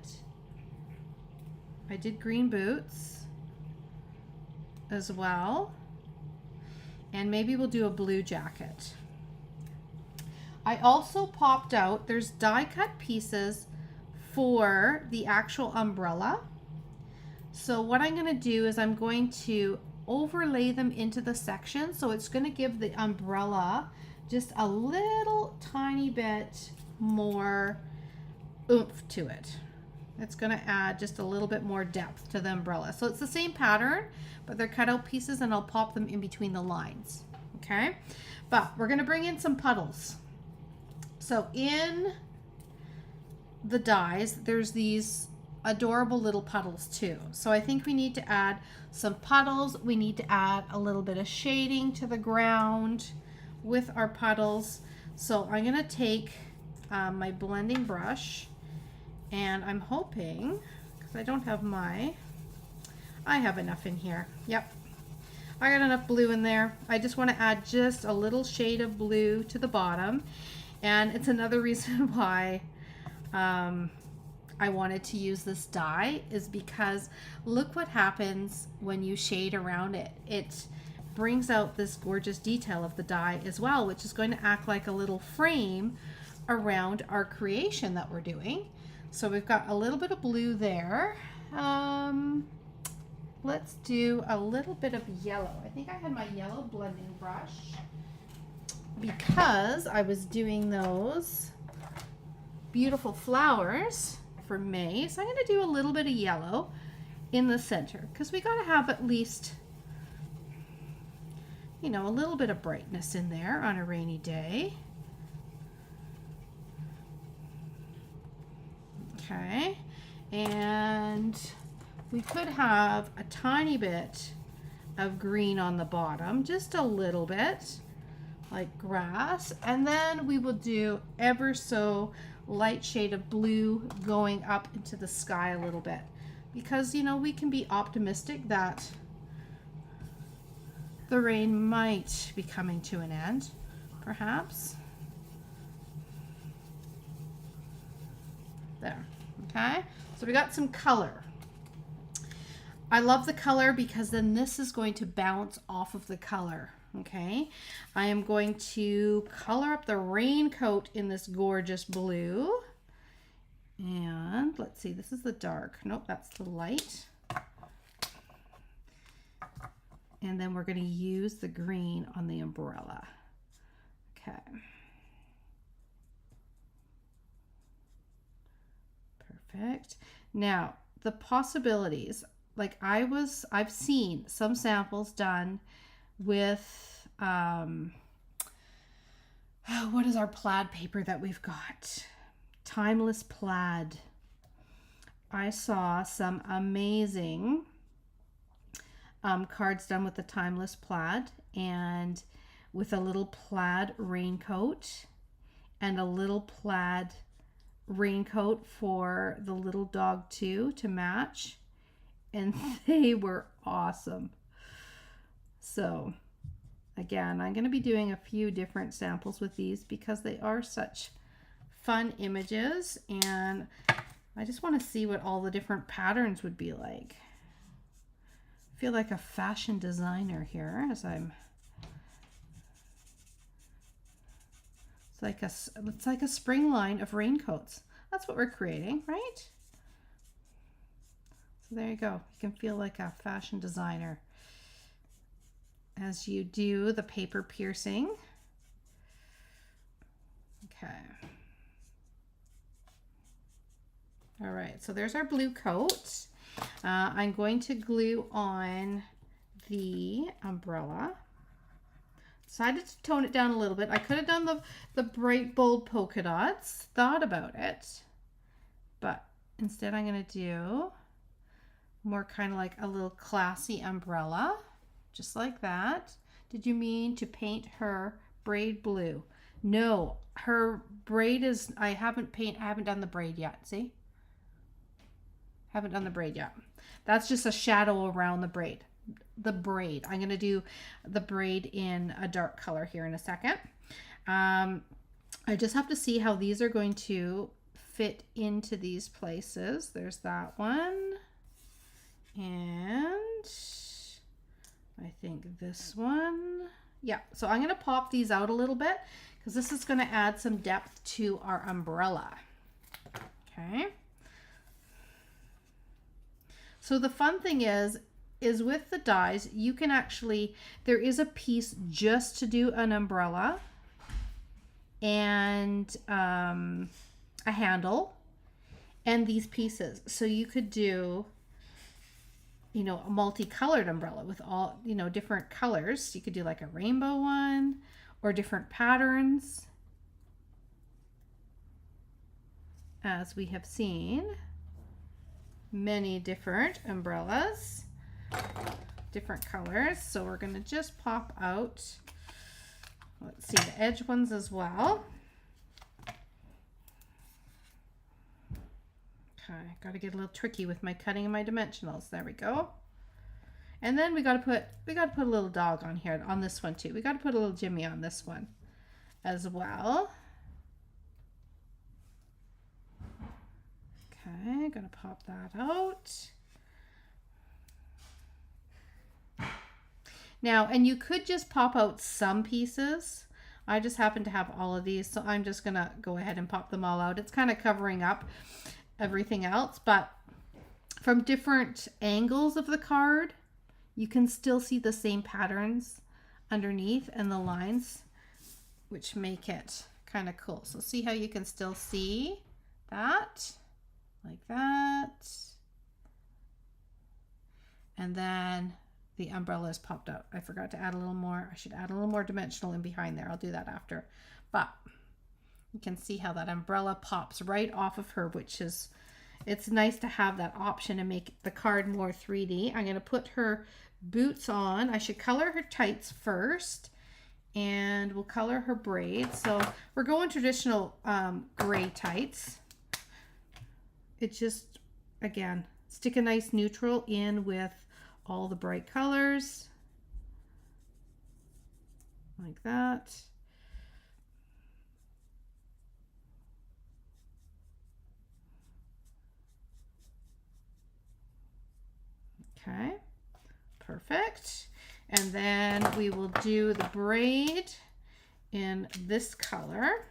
I did green boots as well. And maybe we'll do a blue jacket. I also popped out, there's die cut pieces for the actual umbrella. So what I'm going to do is I'm going to overlay them into the section. So it's going to give the umbrella just a little tiny bit more oomph to it. It's going to add just a little bit more depth to the umbrella. So it's the same pattern, but they're cut out pieces, and I'll pop them in between the lines. Okay, but we're going to bring in some puddles. So in the dies, there's these adorable little puddles too. So I think we need to add some puddles. We need to add a little bit of shading to the ground with our puddles. So I'm going to take my blending brush, and I'm hoping, because I don't have I have enough in here. Yep, I got enough blue in there. I just want to add just a little shade of blue to the bottom, and it's another reason why I wanted to use this die, is because look what happens when you shade around it. It brings out this gorgeous detail of the die as well, which is going to act like a little frame around our creation that we're doing. So we've got a little bit of blue there. Let's do a little bit of yellow. I think I had my yellow blending brush because I was doing those beautiful flowers for May. So I'm going to do a little bit of yellow in the center, because we got to have at least, you know, a little bit of brightness in there on a rainy day. Okay, and we could have a tiny bit of green on the bottom, just a little bit, like grass, and then we will do ever so light shade of blue going up into the sky a little bit, because, you know, we can be optimistic that the rain might be coming to an end, perhaps. There. Okay, so we got some color. I love the color because then this is going to bounce off of the color. Okay, I am going to color up the raincoat in this gorgeous blue. And let's see, this is the dark. Nope, that's the light. And then we're going to use the green on the umbrella. Okay. Perfect. Now, the possibilities, like I've seen some samples done with, what is our plaid paper that we've got? Timeless plaid. I saw some amazing cards done with the timeless plaid and with a little plaid raincoat and a little plaid raincoat for the little dog too to match, and they were awesome. So again, I'm going to be doing a few different samples with these because they are such fun images, and I just want to see what all the different patterns would be like. I feel like a fashion designer here as I'm it's like a spring line of raincoats. That's what we're creating, right? So there you go. You can feel like a fashion designer as you do the paper piercing. Okay. All right, so there's our blue coat. I'm going to glue on the umbrella. Decided to tone it down a little bit. I could have done the bright, bold polka dots. Thought about it. But instead I'm going to do more kind of like a little classy umbrella. Just like that. Did you mean to paint her braid blue? No, her braid is, I haven't done the braid yet. See? Haven't done the braid yet. That's just a shadow around the braid. I'm going to do the braid in a dark color here in a second. I just have to see how these are going to fit into these places. There's that one. And I think this one. Yeah, so I'm going to pop these out a little bit because this is going to add some depth to our umbrella. Okay. So the fun thing is with the dies, you can actually, there is a piece just to do an umbrella and a handle and these pieces. So you could do, you know, a multicolored umbrella with all, you know, different colors. You could do like a rainbow one or different patterns, as we have seen. Many different umbrellas, different colors. So we're going to just pop out, let's see, the edge ones as well. Okay, got to get a little tricky with my cutting and my dimensionals. There we go. And then we got to put a little dog on here, on this one too. We got to put a little Jimmy on this one as well. Okay, gonna pop that out. Now, and you could just pop out some pieces. I just happen to have all of these, so I'm just gonna go ahead and pop them all out. It's kind of covering up everything else, but from different angles of the card, you can still see the same patterns underneath and the lines, which make it kind of cool. So see how you can still see that? Like that. And then the umbrella is popped out. I forgot to add a little more. I should add a little more dimensional in behind there. I'll do that after. But you can see how that umbrella pops right off of her, which is, it's nice to have that option to make the card more 3D. I'm going to put her boots on. I should color her tights first, and we'll color her braids. So we're going traditional gray tights. It just, again, stick a nice neutral in with all the bright colors. Like that. Okay, perfect. And then we will do the braid in this color.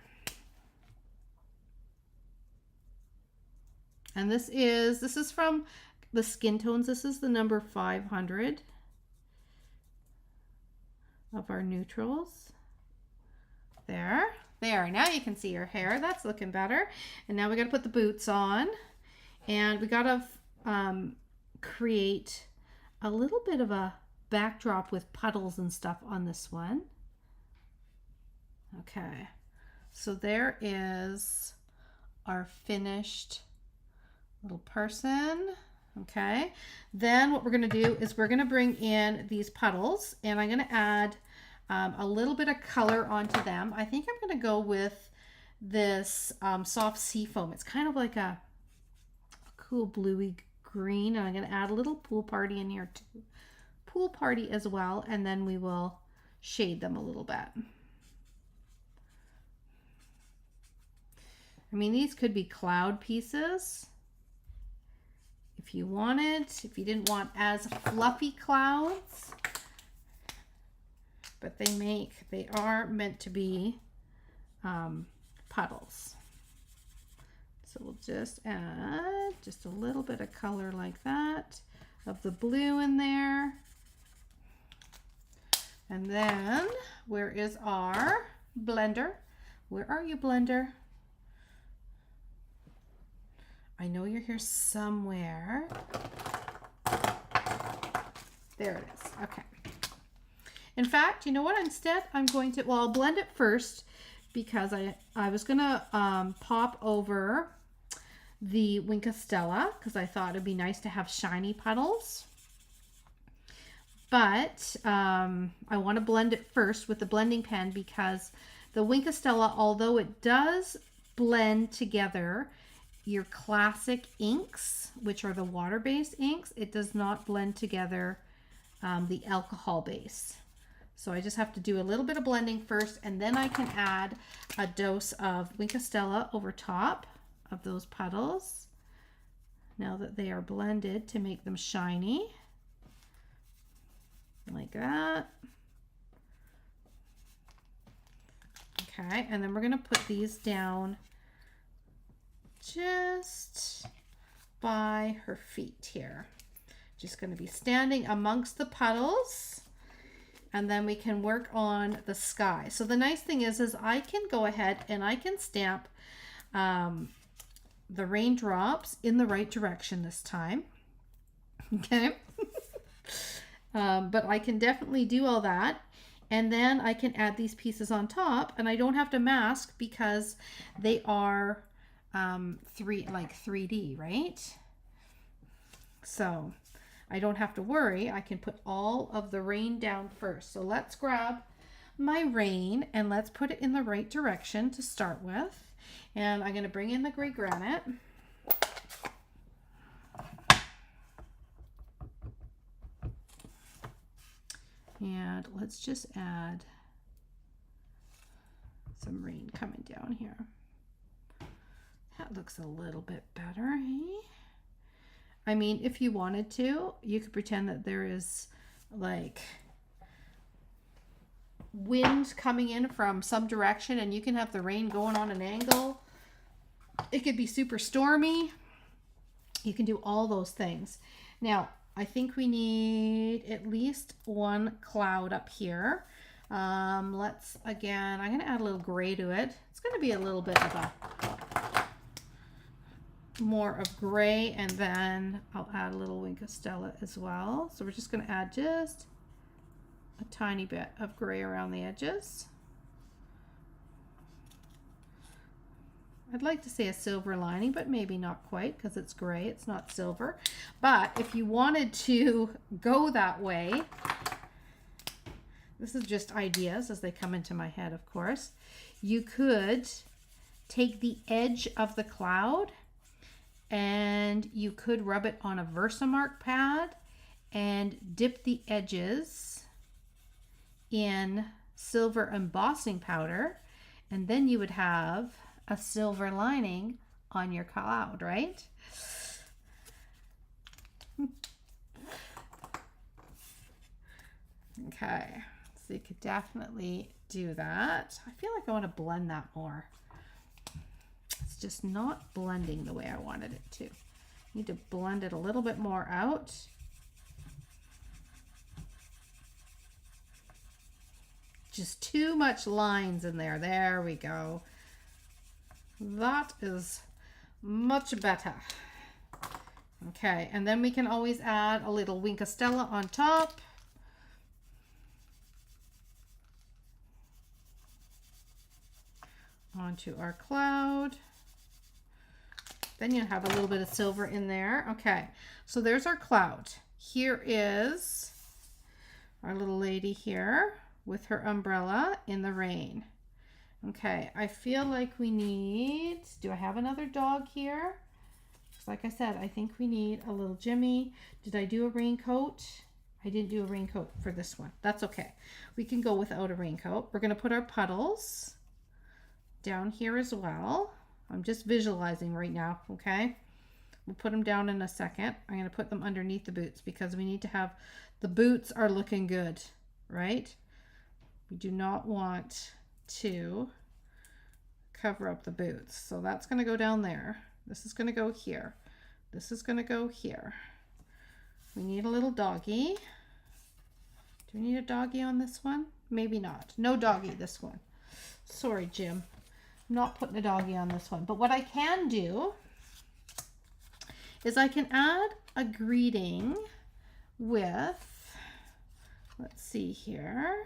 And this is from the Skin Tones. This is the number 500 of our neutrals. There. Now you can see her hair. That's looking better. And now we got to put the boots on. And we gotta create a little bit of a backdrop with puddles and stuff on this one. Okay, so there is our finished little person. Okay, then what we're going to do is we're going to bring in these puddles, and I'm going to add a little bit of color onto them. I think I'm going to go with this soft sea foam. It's kind of like a cool bluey green, and I'm going to add a little pool party in here too. Pool party as well, and then we will shade them a little bit. I mean, these could be cloud pieces if you wanted, if you didn't want as fluffy clouds, but they are meant to be puddles. So we'll just add just a little bit of color like that of the blue in there. And then where is our blender? Where are you, blender? I know you're here somewhere. There it is. Okay. In fact, you know what? Instead, I'm going to, well, I'll blend it first because I was going to pop over the Stella because I thought it'd be nice to have shiny puddles. But I want to blend it first with the blending pen because the Stella, although it does blend together your classic inks, which are the water-based inks, it does not blend together the alcohol base. So I just have to do a little bit of blending first, and then I can add a dose of Stella over top of those puddles now that they are blended to make them shiny. Like that. Okay, and then we're going to put these down just by her feet here. Just going to be standing amongst the puddles, and then we can work on the sky. So the nice thing is I can go ahead and I can stamp the raindrops in the right direction this time. Okay. But I can definitely do all that, and then I can add these pieces on top, and I don't have to mask because they are 3D, right? So I don't have to worry. I can put all of the rain down first. So let's grab my rain and let's put it in the right direction to start with. And I'm going to bring in the gray granite. And let's just add some rain coming down here. That looks a little bit better, eh? I mean, if you wanted to, you could pretend that there is like wind coming in from some direction, and you can have the rain going on an angle. It could be super stormy. You can do all those things. Now, I think we need at least one cloud up here. Let's, again, I'm going to add a little gray to it. It's going to be a little bit of a more of gray, and then I'll add a little Stella as well. So we're just going to add just a tiny bit of gray around the edges. I'd like to say a silver lining, but maybe not quite because it's gray. It's not silver. But if you wanted to go that way, this is just ideas as they come into my head, of course. You could take the edge of the cloud and you could rub it on a Versamark pad and dip the edges in silver embossing powder, and then you would have a silver lining on your cloud, right? Okay, so you could definitely do that. I feel like I want to blend that more. It's just not blending the way I wanted it to. Need to blend it a little bit more out. Just too much lines in there. There we go. That is much better. Okay, and then we can always add a little Wink of Stella on top. Onto our cloud. Then you have a little bit of silver in there. Okay, so there's our cloud. Here is our little lady here with her umbrella in the rain. Okay, I feel like we need, do I have another dog here? Like I said, I think we need a little Jimmy. Did I do a raincoat? I didn't do a raincoat for this one. That's okay. We can go without a raincoat. We're going to put our puddles down here as well. I'm just visualizing right now, okay? We'll put them down in a second. I'm going to put them underneath the boots because we need to have, the boots are looking good, right? We do not want to cover up the boots. So that's going to go down there. This is going to go here. This is going to go here. We need a little doggy. Do we need a doggy on this one? Maybe not. No doggy this one. Sorry, Jim. I'm not putting a doggy on this one. But what I can do is I can add a greeting with, let's see here.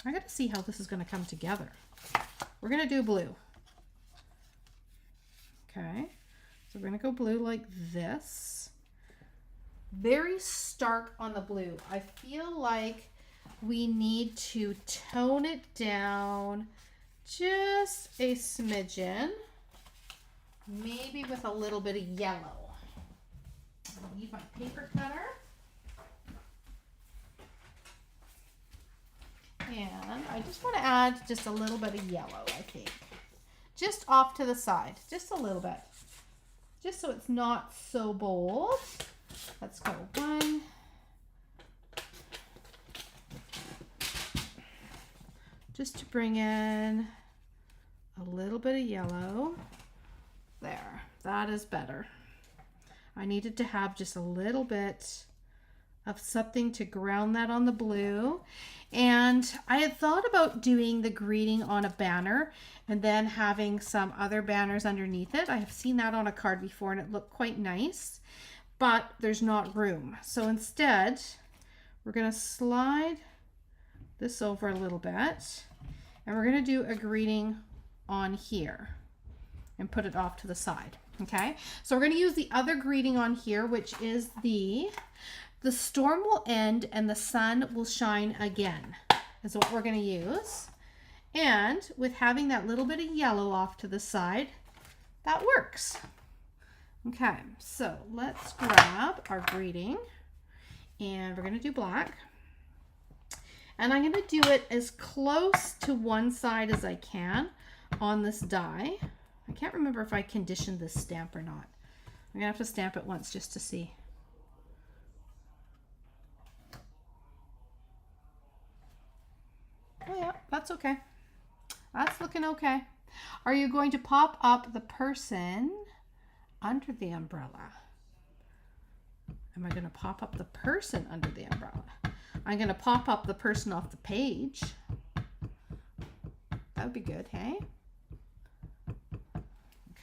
I got to see how this is going to come together. We're going to do blue. Okay, so we're going to go blue like this. Very stark on the blue. I feel like we need to tone it down just a smidgen. Maybe with a little bit of yellow. I need my paper cutter. And I just want to add just a little bit of yellow, I think. Just off to the side, just a little bit. Just so it's not so bold. Let's go 1. Just to bring in a little bit of yellow. There, that is better. I needed to have just a little bit of something to ground that on the blue. And I had thought about doing the greeting on a banner and then having some other banners underneath it. I have seen that on a card before and it looked quite nice, but there's not room. So instead, we're going to slide this over a little bit and we're going to do a greeting on here and put it off to the side. Okay, so we're going to use the other greeting on here, which is the storm will end and the sun will shine again, is what we're going to use. And with having that little bit of yellow off to the side, that works. Okay, so let's grab our greeting and we're going to do black. And I'm going to do it as close to one side as I can on this die. I can't remember if I conditioned this stamp or not. I'm going to have to stamp it once just to see. Oh yeah, that's okay. That's looking okay. Are you going to pop up the person under the umbrella? Am I going to pop up the person under the umbrella? I'm going to pop up the person off the page. That would be good, hey?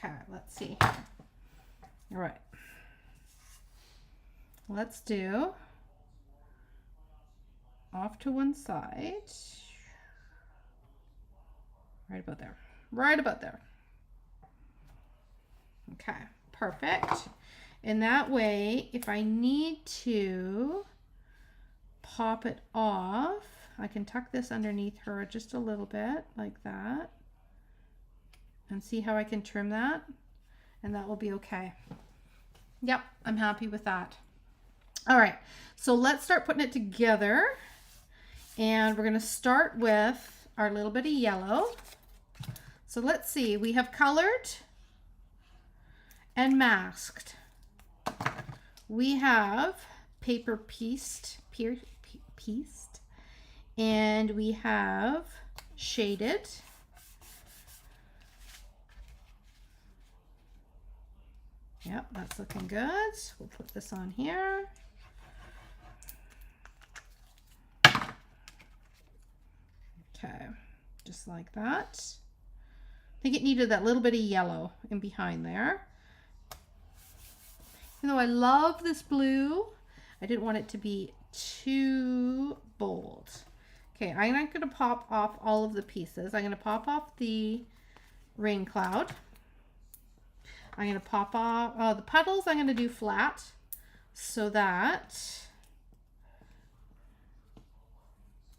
Okay, let's see. All right. Let's do off to one side. Right about there. Right about there. Okay, perfect. And that way, if I need to pop it off, I can tuck this underneath her just a little bit like that. And see how I can trim that? And that will be okay. Yep, I'm happy with that. All right, so let's start putting it together. And we're gonna start with our little bit of yellow. So let's see, we have colored and masked. We have paper pieced, and we have shaded. Yep, that's looking good. We'll put this on here. Okay, just like that. I think it needed that little bit of yellow in behind there. Even though I love this blue, I didn't want it to be too bold. Okay, I'm not going to pop off all of the pieces. I'm going to pop off the rain cloud. I'm going to pop off the puddles. I'm going to do flat so that,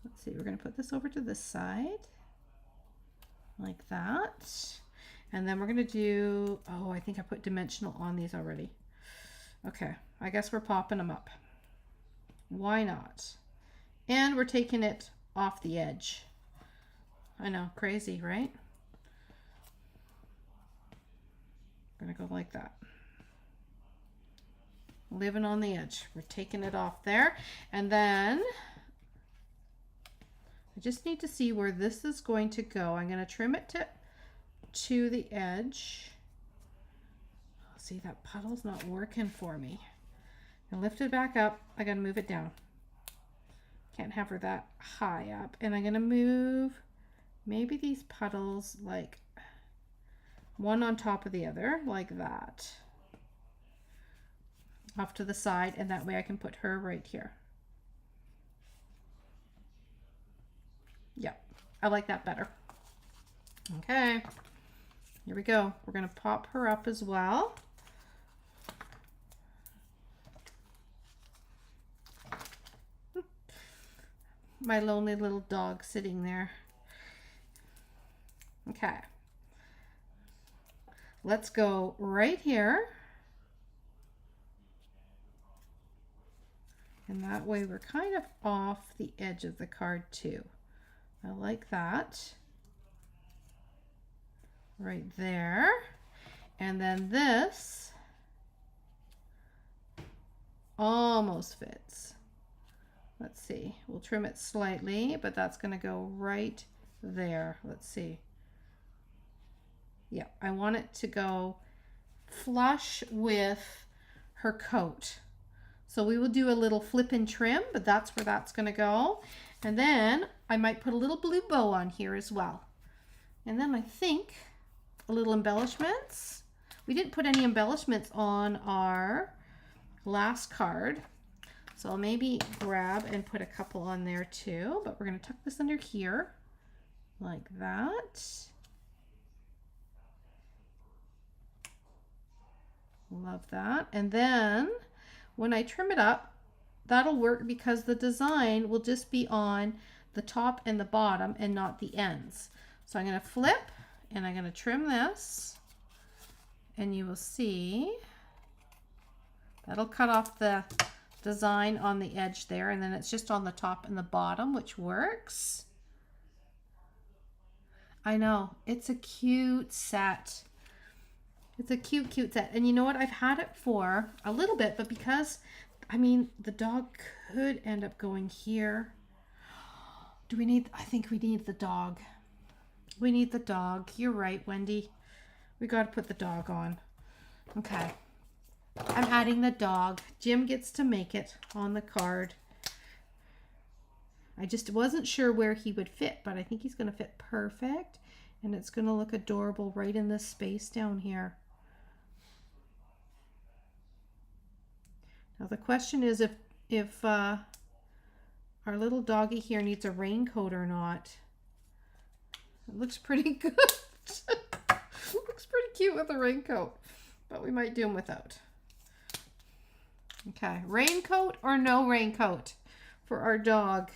let's see, we're going to put this over to this side like that. And then we're going to do, oh, I think I put dimensional on these already. Okay, I guess we're popping them up. Why not? And we're taking it off the edge. I know, crazy, right? I'm gonna go like that. Living on the edge. We're taking it off there. And then I just need to see where this is going to go. I'm gonna trim it to the edge. See, that puddle's not working for me. And lift it back up. I gotta move it down. Can't have her that high up. And I'm gonna move maybe these puddles like one on top of the other, like that. Off to the side, and that way I can put her right here. Yeah, I like that better. Okay, here we go. We're gonna pop her up as well. My lonely little dog sitting there. Okay. Let's go right here. And that way we're kind of off the edge of the card too. I like that. Right there. And then this almost fits. Let's see, we'll trim it slightly, but that's going to go right there. Let's see. Yeah, I want it to go flush with her coat. So we will do a little flip and trim, but that's where that's going to go. And then I might put a little blue bow on here as well. And then I think a little embellishments. We didn't put any embellishments on our last card. So I'll maybe grab and put a couple on there too, but we're going to tuck this under here like that. Love that. And then when I trim it up, that'll work because the design will just be on the top and the bottom and not the ends. So I'm going to flip and I'm going to trim this, and you will see that'll cut off the design on the edge there, and then it's just on the top and the bottom, which works. I know, it's a cute set. It's a cute, cute set. And you know what? I've had it for a little bit, but because, I mean, the dog could end up going here. Do we need, I think we need the dog. We need the dog. You're right, Wendy. We got to put the dog on. Okay. I'm adding the dog. Jim gets to make it on the card. I just wasn't sure where he would fit, but I think he's going to fit perfect. And it's going to look adorable right in this space down here. Now the question is if our little doggy here needs a raincoat or not. It looks pretty good. Looks pretty cute with a raincoat, but we might do him without. Okay, raincoat or no raincoat for our dog,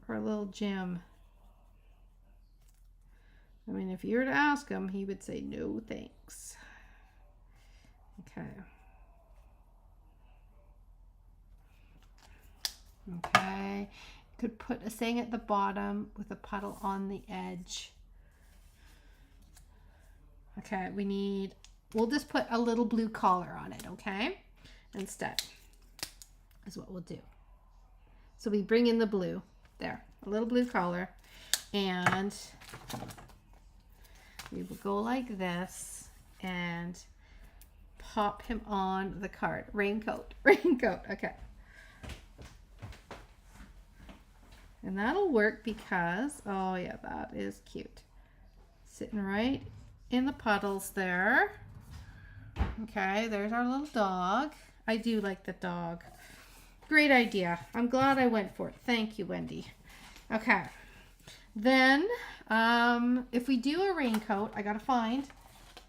for our little Jim. I mean, if you were to ask him, he would say no thanks. Okay. Okay, could put a saying at the bottom with a puddle on the edge. Okay, we'll just put a little blue collar on it, okay? Instead, is what we'll do. So we bring in the blue, there, a little blue collar, and we will go like this and pop him on the card. Raincoat, raincoat, okay. And that'll work because, oh yeah, that is cute. Sitting right in the puddles there. Okay, there's our little dog. I do like the dog. Great idea. I'm glad I went for it. Thank you, Wendy. Okay. Then, if we do a raincoat, I gotta find.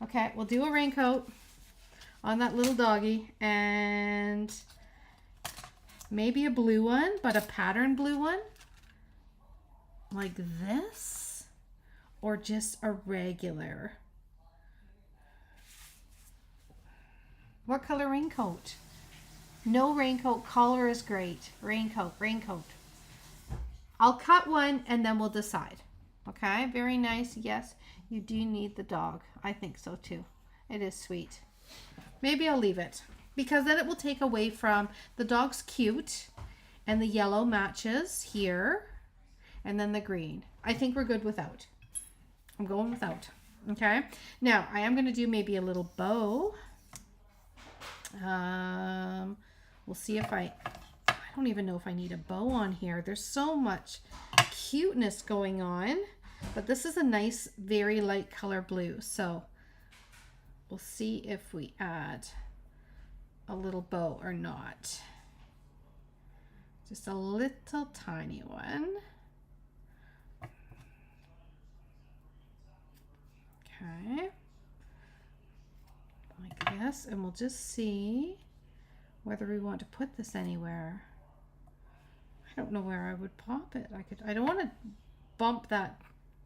Okay, we'll do a raincoat on that little doggy, and maybe a blue one, but a pattern blue one. Like this. Or just a regular. What color raincoat? No raincoat. Color is great. Raincoat, raincoat. I'll cut one and then we'll decide. Okay, very nice. Yes, you do need the dog. I think so too. It is sweet. Maybe I'll leave it because then it will take away from the dog's cute and the yellow matches here and then the green. I think we're good without. I'm going without. Okay, now I am going to do maybe a little bow. We'll see if I don't even know if I need a bow on here. There's so much cuteness going on, but this is a nice, very light color blue. So we'll see if we add a little bow or not. Just a little tiny one. Okay. Like this, and we'll just see whether we want to put this anywhere. I don't know where I would pop it. I don't want to bump that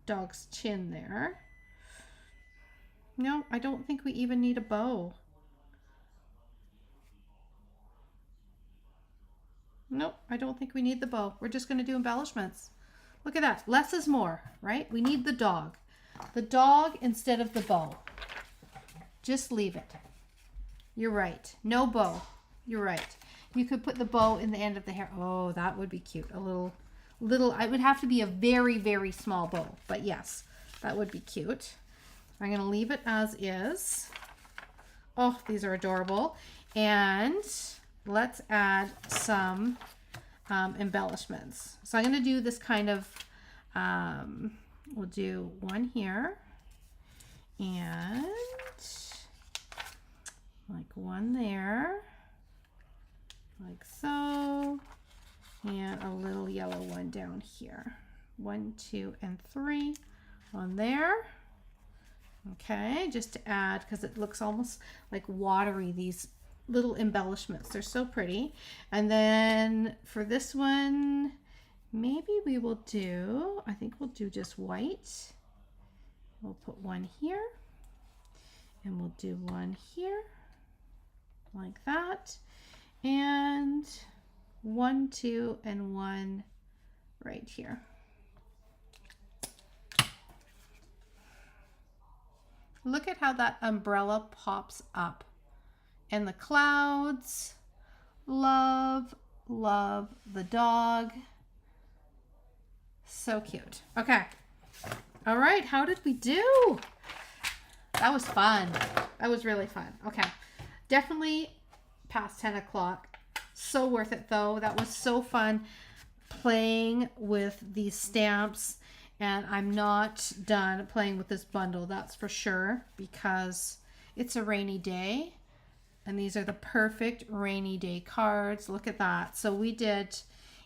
dog's chin there. No, I don't think we even need a bow. Nope, I don't think we need the bow. We're just going to do embellishments. Look at that. Less is more, right? We need the dog. The dog instead of the bow. Just leave it. You're right. No bow. You're right. You could put the bow in the end of the hair. Oh, that would be cute. A little, it would have to be a very, very small bow. But yes, that would be cute. I'm going to leave it as is. Oh, these are adorable. And let's add some embellishments. So I'm going to do this kind of, we'll do one here. And like one there, like so, and a little yellow one down here. 1, 2, and 3 on there. Okay, just to add, because it looks almost like watery, these little embellishments. They're so pretty. And then for this one, maybe we will do, I think we'll do just white. We'll put one here, and we'll do one here, like that, and 1, 2, and 1 right here. Look at how that umbrella pops up. And the clouds. Love, love the dog. So cute. Okay. All right, how did we do? That was fun. That was really fun. Okay, definitely past 10 o'clock. So worth it though. That was so fun playing with these stamps. And I'm not done playing with this bundle, that's for sure, because it's a rainy day. And these are the perfect rainy day cards. Look at that. So we did...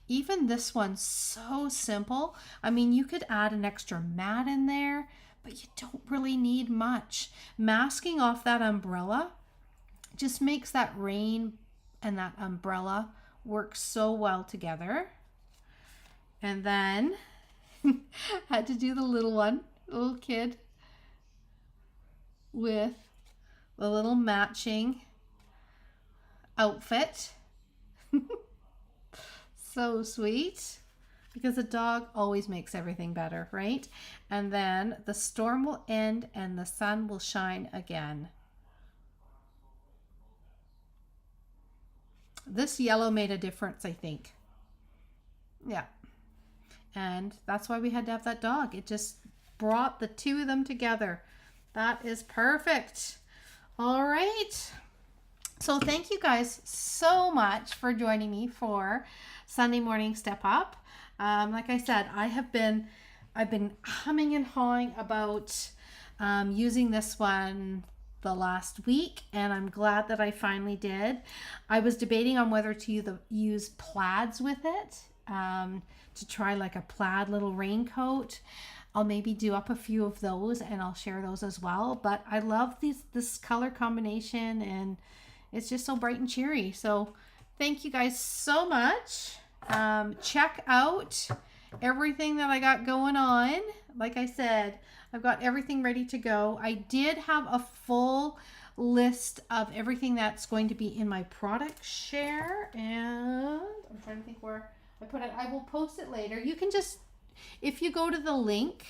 Even this one's so simple. I mean, you could add an extra mat in there, but you don't really need much. Masking off that umbrella just makes that rain and that umbrella work so well together. And then had to do the little one, little kid with the little matching outfit. So sweet, because a dog always makes everything better, right? And then the storm will end and the sun will shine again. This yellow made a difference, I think. Yeah. And that's why we had to have that dog. It just brought the two of them together. That is perfect. All right. So thank you guys so much for joining me for Sunday Morning Step Up. Like I said, I've been humming and hawing about using this one the last week, and I'm glad that I finally did. I was debating on whether to use plaids with it, to try like a plaid little raincoat. I'll maybe do up a few of those and I'll share those as well. But I love this color combination, and it's just so bright and cheery. So thank you guys so much. Check out everything that I got going on. Like I said, I've got everything ready to go. I did have a full list of everything that's going to be in my product share, and I'm trying to think where I put it. I will post it later. You can just, if you go to the link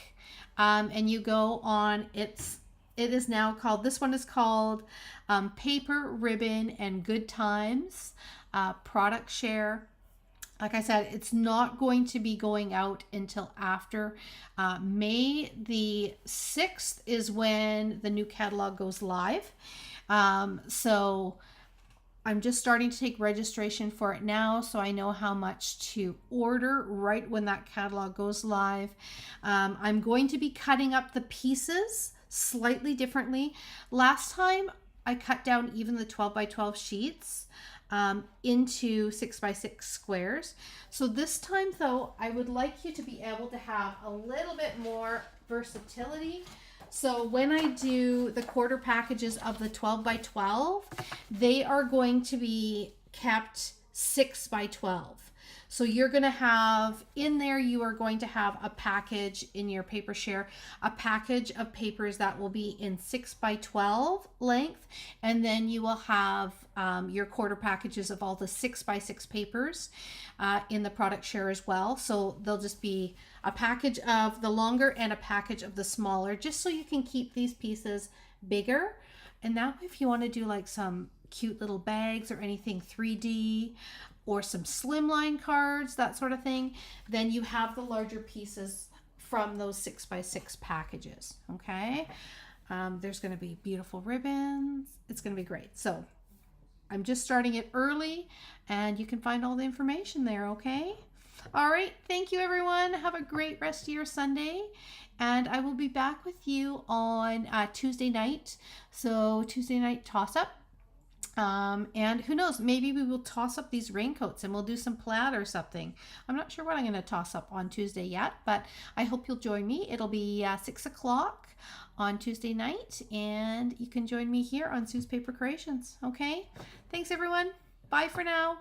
and you go on, it is now called, this one is called Paper, Ribbon, and Good Times product share. Like I said, it's not going to be going out until after May the 6th is when the new catalog goes live. So I'm just starting to take registration for it now, so I know how much to order right when that catalog goes live. I'm going to be cutting up the pieces slightly differently. Last time I cut down even the 12 by 12 sheets into 6 by 6 squares. So this time though, I would like you to be able to have a little bit more versatility. So when I do the quarter packages of the 12 by 12, they are going to be kept 6 by 12. So you're going to have in there, you are going to have a package in your paper share, a package of papers that will be in 6 by 12 length. And then you will have your quarter packages of all the 6 by 6 papers in the product share as well. So they'll just be a package of the longer and a package of the smaller, just so you can keep these pieces bigger. And now if you want to do like some cute little bags or anything 3D, or some slimline cards, that sort of thing, then you have the larger pieces from those 6 by 6 packages, okay? There's gonna be beautiful ribbons. It's gonna be great. So I'm just starting it early, and you can find all the information there, okay? All right, thank you everyone. Have a great rest of your Sunday, and I will be back with you on Tuesday night. So Tuesday night toss-up. And who knows, maybe we will toss up these raincoats and we'll do some plaid or something. I'm not sure what I'm going to toss up on Tuesday yet, but I hope you'll join me. It'll be 6 o'clock on Tuesday night, and you can join me here on Sue's Paper Creations. Okay, thanks everyone. Bye for now.